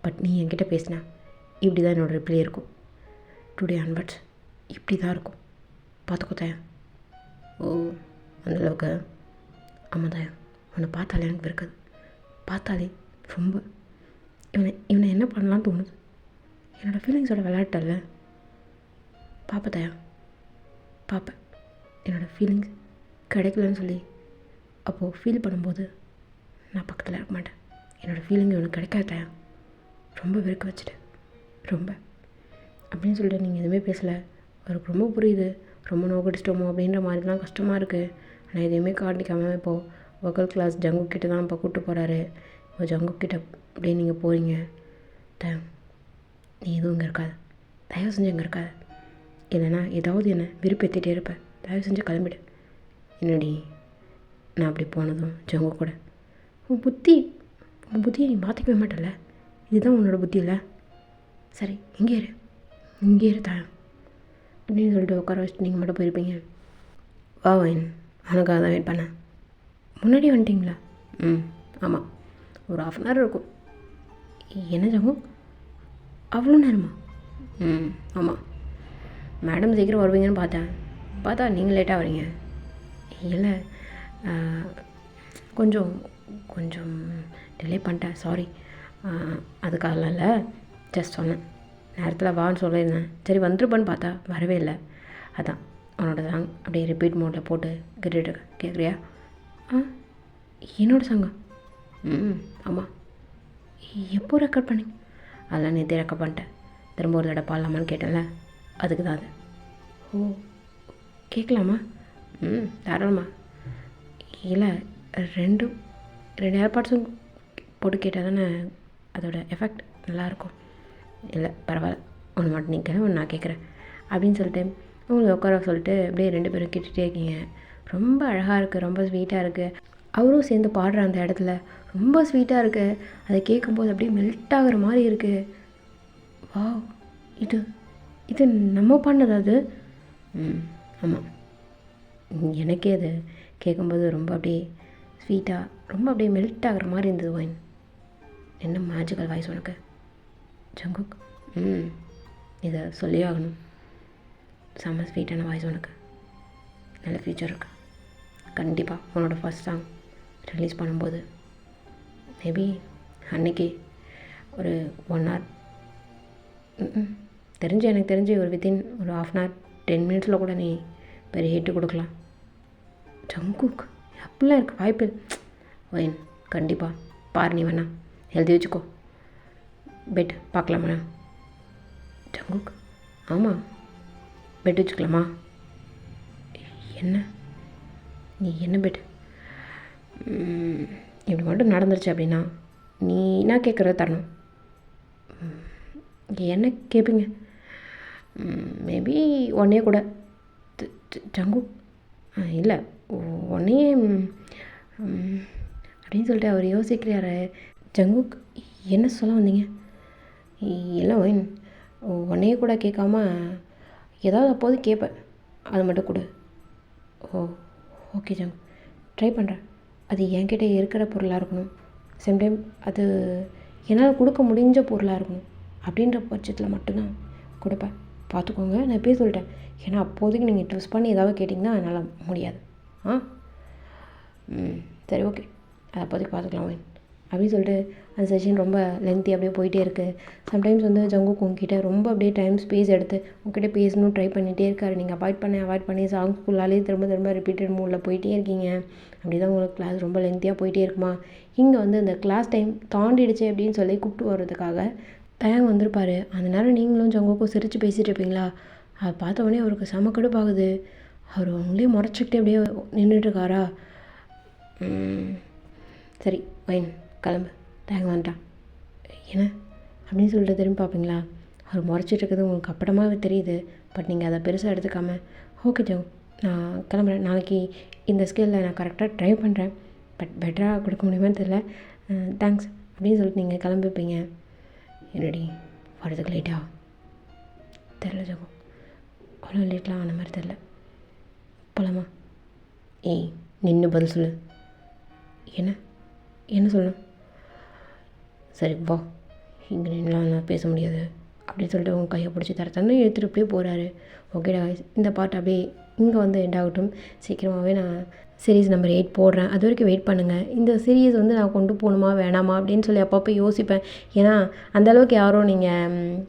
பட் நீ என்கிட்ட பேசினா இப்படி தான் என்னோடய ரிப்ளை இருக்கும். டுடே ஆன்வர்ட்ஸ் இப்படி தான் இருக்கும், பார்த்துக்கோ தயம். ஓ அந்தளவுக்கு. ஆமாம் தயம், உன்னை பார்த்தாலே எனக்கு இருக்குது, பார்த்தாலே ரொம்ப இவனை என்ன பண்ணலான்னு தோணுது. என்னோடய ஃபீலிங்ஸோட விளையாட்டல்ல. பார்ப்ப தயா, பார்ப்பேன். என்னோடய ஃபீலிங்ஸ் கிடைக்கலன்னு சொல்லி அப்போது ஃபீல் பண்ணும்போது நான் பக்கத்தில் இருக்க மாட்டேன். என்னோடய ஃபீலிங் இவனுக்கு கிடைக்காத தயா, ரொம்ப வெறுக்க வச்சுட்டேன் ரொம்ப அப்படின்னு சொல்லிட்டு நீங்கள் எதுவுமே பேசலை. அவருக்கு ரொம்ப புரியுது, ரொம்ப நோக்கடிச்சிட்டோமோ அப்படின்ற மாதிரிலாம் கஷ்டமாக இருக்குது. ஆனால் எதையுமே காட்டிக்காமல் இப்போது வோக்கல் கிளாஸ் ஜங்கு கிட்ட தான் இப்போ கூப்பிட்டு போகிறாரு. இப்போ ஜங்கு கிட்ட அப்படியே நீங்கள் போகிறீங்க. தயம், நீ எதுவும் இங்கே இருக்காது, தயவு செஞ்சு இங்கே இருக்காது, இல்லைன்னா ஏதாவது என்னை விருப்பத்திட்டே இருப்பேன், தயவு செஞ்சு கிளம்பிடு. என்னடி நான் அப்படி போனதும் ஜங்கு கூட உன் புத்தியை நீ மாற்றிக்கவே மாட்டல, இதுதான் உன்னோட புத்தி இல்லை. சரி இங்கே இரு தயம் அப்படின்னு சொல்லிட்டு உட்கார வச்சுட்டு நீங்கள் மட்டும் போயிருப்பீங்க. வா வைன், உனக்காக தான் வெயிட் பண்ணேன். முன்னாடி வந்துட்டிங்களா? ஆமாம், ஒரு 1/2 hour இருக்கும். என்ன ஜங்கு அவ்வளோ நேரமா? ஆமாம், மேடம் சீக்கிரம் வருவீங்கன்னு பார்த்தா நீங்கள் லேட்டாக வரீங்க. இல்லை கொஞ்சம் டிலே பண்ணிட்டேன், சாரி. அதுக்காகலாம் இல்லை, ஜஸ்ட் சொன்னேன், நேரத்தில் வான்னு சொல்லியிருந்தேன். சரி வந்துருப்பான்னு பார்த்தா வரவே இல்லை. அதான் உன்னோட சாங் அப்படியே ரிப்பீட் மோடில் போட்டு கேட்டுட்டு கேட்குறியா? என்னோடய சாங்கா? ஆமாம். எப்போ ரெக்கார்ட் பண்ணி? அதெல்லாம் நேற்று ரெக்கார்ட் பண்ணிட்டேன். திரும்ப ஒரு தடவை பாடலாமான்னு கேட்டேன்ல, அதுக்கு தான் அது. ஓ கேட்கலாமா? தாராளமா. இல்லை ரெண்டு ஏர்பாட்ஸும் போட்டு கேட்டால் தானே அதோட எஃபெக்ட் நல்லாயிருக்கும். இல்லை பரவாயில்ல, ஒன்று மட்டும் நீங்கள் ஒன்று நான் கேட்குறேன் அப்படின்னு சொல்லிட்டு உங்களை உட்கார சொல்லிட்டு அப்படியே 2 பேரும் கேட்டுகிட்டே இருக்கீங்க. ரொம்ப அழகாக இருக்குது, ரொம்ப ஸ்வீட்டாக இருக்குது. அவரும் சேர்ந்து பாடுற அந்த இடத்துல ரொம்ப ஸ்வீட்டாக இருக்குது. அதை கேட்கும்போது அப்படியே மெல்ட் ஆகிற மாதிரி இருக்குது. வா, இது நம்ம பண்ணது அது. ஆமாம், எனக்கே அது கேட்கும்போது ரொம்ப அப்படியே ஸ்வீட்டாக ரொம்ப அப்படியே மெல்ட் ஆகிற மாதிரி இருந்தது. வைன், என்ன மேஜிக்கல் வாய்ஸ் உனக்கு ஜங்குக். இதை சொல்லி ஆகணும், செம்ம ஸ்வீட்டான வாய்ஸ் உனக்கு, நல்ல ஃபியூச்சர் இருக்குது. கண்டிப்பாக உன்னோட ஃபஸ்ட் சாங் ரிலீஸ் பண்ணும்போது மேபி அன்றைக்கி ஒரு 1 hour எனக்கு தெரிஞ்சு ஒரு வித்தின் ஒரு 1/2 hour 10 minutes கூட நீ பெரிய ஹிட்டு கொடுக்கலாம். ஜங்குக் அப்படிலாம் இருக்குது வாய்ப்பு. வைன் கண்டிப்பாக பாரு, நீ வேணா எழுதி வச்சுக்கோ, பெட் பார்க்கலாமா ஜங்குக்? ஆமாம், பெட் வச்சுக்கலாமா? என்ன நீ என்ன பெட்? இப்படி மட்டும் நடந்துருச்சு அப்படின்னா நீ என்ன கேட்குறத தரணும். என்ன கேட்பீங்க? மேபி உடனே கூட ஜங்கு இல்லை உடனே அப்படின்னு சொல்லிட்டு அவர் யோசிக்கிறாரு. ஜங்குக் என்ன சொல்ல வந்தீங்க? இல்லை ஒயின் உடனே கூட கேட்காம ஏதாவது அப்போது கேட்பேன், அது மட்டும் கொடு. ஓ ஓகே ஜங்கு, ட்ரை பண்ணுறேன். அது என்கிட்ட இருக்கிற பொருளாக இருக்கணும், சேம் டைம் அது என்னால் கொடுக்க முடிஞ்ச பொருளாக இருக்கணும். அப்படின்ற பட்சத்தில் மட்டும்தான் கொடுப்பேன். பார்த்துக்கோங்க, நான் இப்போயே சொல்லிட்டேன். ஏன்னா அப்போதைக்கு நீங்கள் ட்விஸ்ட் பண்ணி ஏதாவது கேட்டிங்கன்னா என்னால் முடியாது. சரி ஓகே, அதை அப்போதைக்கு பார்த்துக்கலாம் ஒயின் அப்படின்னு சொல்லிட்டு அந்த செஷன் ரொம்ப லென்த்தி அப்படியே போயிட்டே இருக்குது. சம்டைம்ஸ் வந்து ஜங்குக் உங்ககிட்ட ரொம்ப அப்படியே டைம் ஸ்பேஸ் எடுத்து உங்ககிட்ட பேசணும் ட்ரை பண்ணிகிட்டே இருக்காரு. நீங்கள் அவாய்ட் பண்ணி சாங்ஸ் ஃபுல்லாலே திரும்ப ரிப்பீட்டட் மூடில் போயிட்டே இருக்கீங்க. அப்படி தான் உங்களுக்கு கிளாஸ் ரொம்ப லென்த்தியாக போயிட்டே இருக்குமா. இங்கே வந்து இந்த கிளாஸ் டைம் தாண்டிடுச்சு அப்படின்னு சொல்லி கூப்பிட்டு வர்றதுக்காக தயாங் வந்திருப்பார். அந்த நேரம் நீங்களும் ஜங்குக்கும் சிரித்து பேசிகிட்டு இருப்பீங்களா. அதை பார்த்த உடனே அவருக்கு செம கடுப்பாகுது. அவர் அவங்களே முறைச்சிக்கிட்டே அப்படியே நின்றுட்டுருக்காரா. சரி வைன் கிளம்பு, தேங்க வந்துட்டான் என்ன அப்படின்னு சொல்லிட்டு திரும்பி பார்ப்பீங்களா. அவர் முறைச்சிட்டு இருக்கிறது உங்களுக்கு அப்படமாவே தெரியுது. பட் நீங்கள் அதை பெருசாக எடுத்துக்காமல் ஓகே ஜங் நான் கிளம்புறேன், நாளைக்கு இந்த ஸ்கில்லில் நான் கரெக்டாக ட்ரை பண்ணுறேன், பட் பெட்டராக கொடுக்க முடியுமான்னு தெரில, தேங்க்ஸ் அப்படின்னு சொல்லிட்டு நீங்கள் கிளம்பிப்பீங்க. என்னடி வரதுக்கு லேட்டா தெரில ஜங்கு, அவ்வளோ லேட்லாம் ஆன மாதிரி தெரில, போகலாமா? ஏய் நின்று பதில் சொல்லு. என்ன சொல்லணும்? சரி வா, இங்கே நின்றுலாம் பேச முடியாது அப்படின்னு சொல்லிட்டு உங்கள் கையை பிடிச்சி தண்ணி எடுத்துகிட்டு அப்படியே போகிறாரு. ஓகேடா, இந்த பாட்டு அப்படியே இங்கே வந்து எண்ட் ஆகட்டும். சீக்கிரமாகவே நான் சீரீஸ் நம்பர் 8 போடுறேன். அது வரைக்கும் வெயிட் பண்ணுங்கள். இந்த சீரீஸ் வந்து நான் கொண்டு போகணுமா வேணாமா அப்படின்னு சொல்லி அப்பப்போ யோசிப்பேன். ஏன்னா அந்தளவுக்கு யாரும் நீங்கள்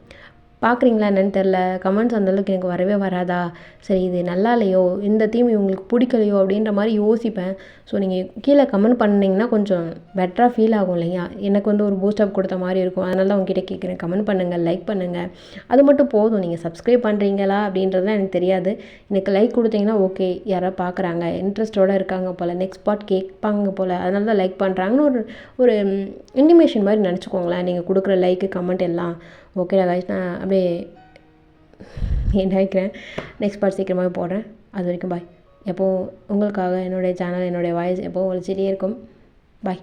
பார்க்குறீங்களா என்னன்னு தெரில, கமெண்ட்ஸ் அந்தளவுக்கு எனக்கு வரவே வராதா. சரி இது நல்லா இல்லையோ, இந்த தீம் இவங்களுக்கு பிடிக்கலையோ அப்படின்ற மாதிரி யோசிப்பேன். ஸோ நீங்கள் கீழே கமெண்ட் பண்ணிங்கன்னா கொஞ்சம் பெட்டராக ஃபீல் ஆகும் இல்லையா, எனக்கு வந்து ஒரு பூஸ்டப் கொடுத்த மாதிரி இருக்கும். அதனால தான் உங்ககிட்ட கேட்குறேன், கமெண்ட் பண்ணுங்கள், லைக் பண்ணுங்கள், அது மட்டும் போதும். நீங்கள் சப்ஸ்கிரைப் பண்ணுறீங்களா அப்படின்றதுலாம் எனக்கு தெரியாது. எனக்கு லைக் கொடுத்தீங்கன்னா ஓகே, யாராவது பார்க்குறாங்க இன்ட்ரெஸ்ட்டோடு இருக்காங்க போல், நெக்ஸ்ட் பார்ட் கேட்பாங்க போல், அதனால தான் லைக் பண்ணுறாங்கன்னு ஒரு இன்டிமேஷன் மாதிரி நினச்சிக்கோங்களேன் நீங்கள் கொடுக்குற லைக்கு கமெண்ட் எல்லாம். ஓகேடா காய்ஸ், நான் அப்படியே நினைக்கிறேன் நெக்ஸ்ட் பார்ட் சீக்கிரமாகவே போடுறேன். அது வரைக்கும் பாய். எப்போவும் உங்களுக்காக என்னுடைய சேனல் என்னுடைய வாய்ஸ் எப்போவும் ஒழிச்சிட்டே இருக்கும். பாய்.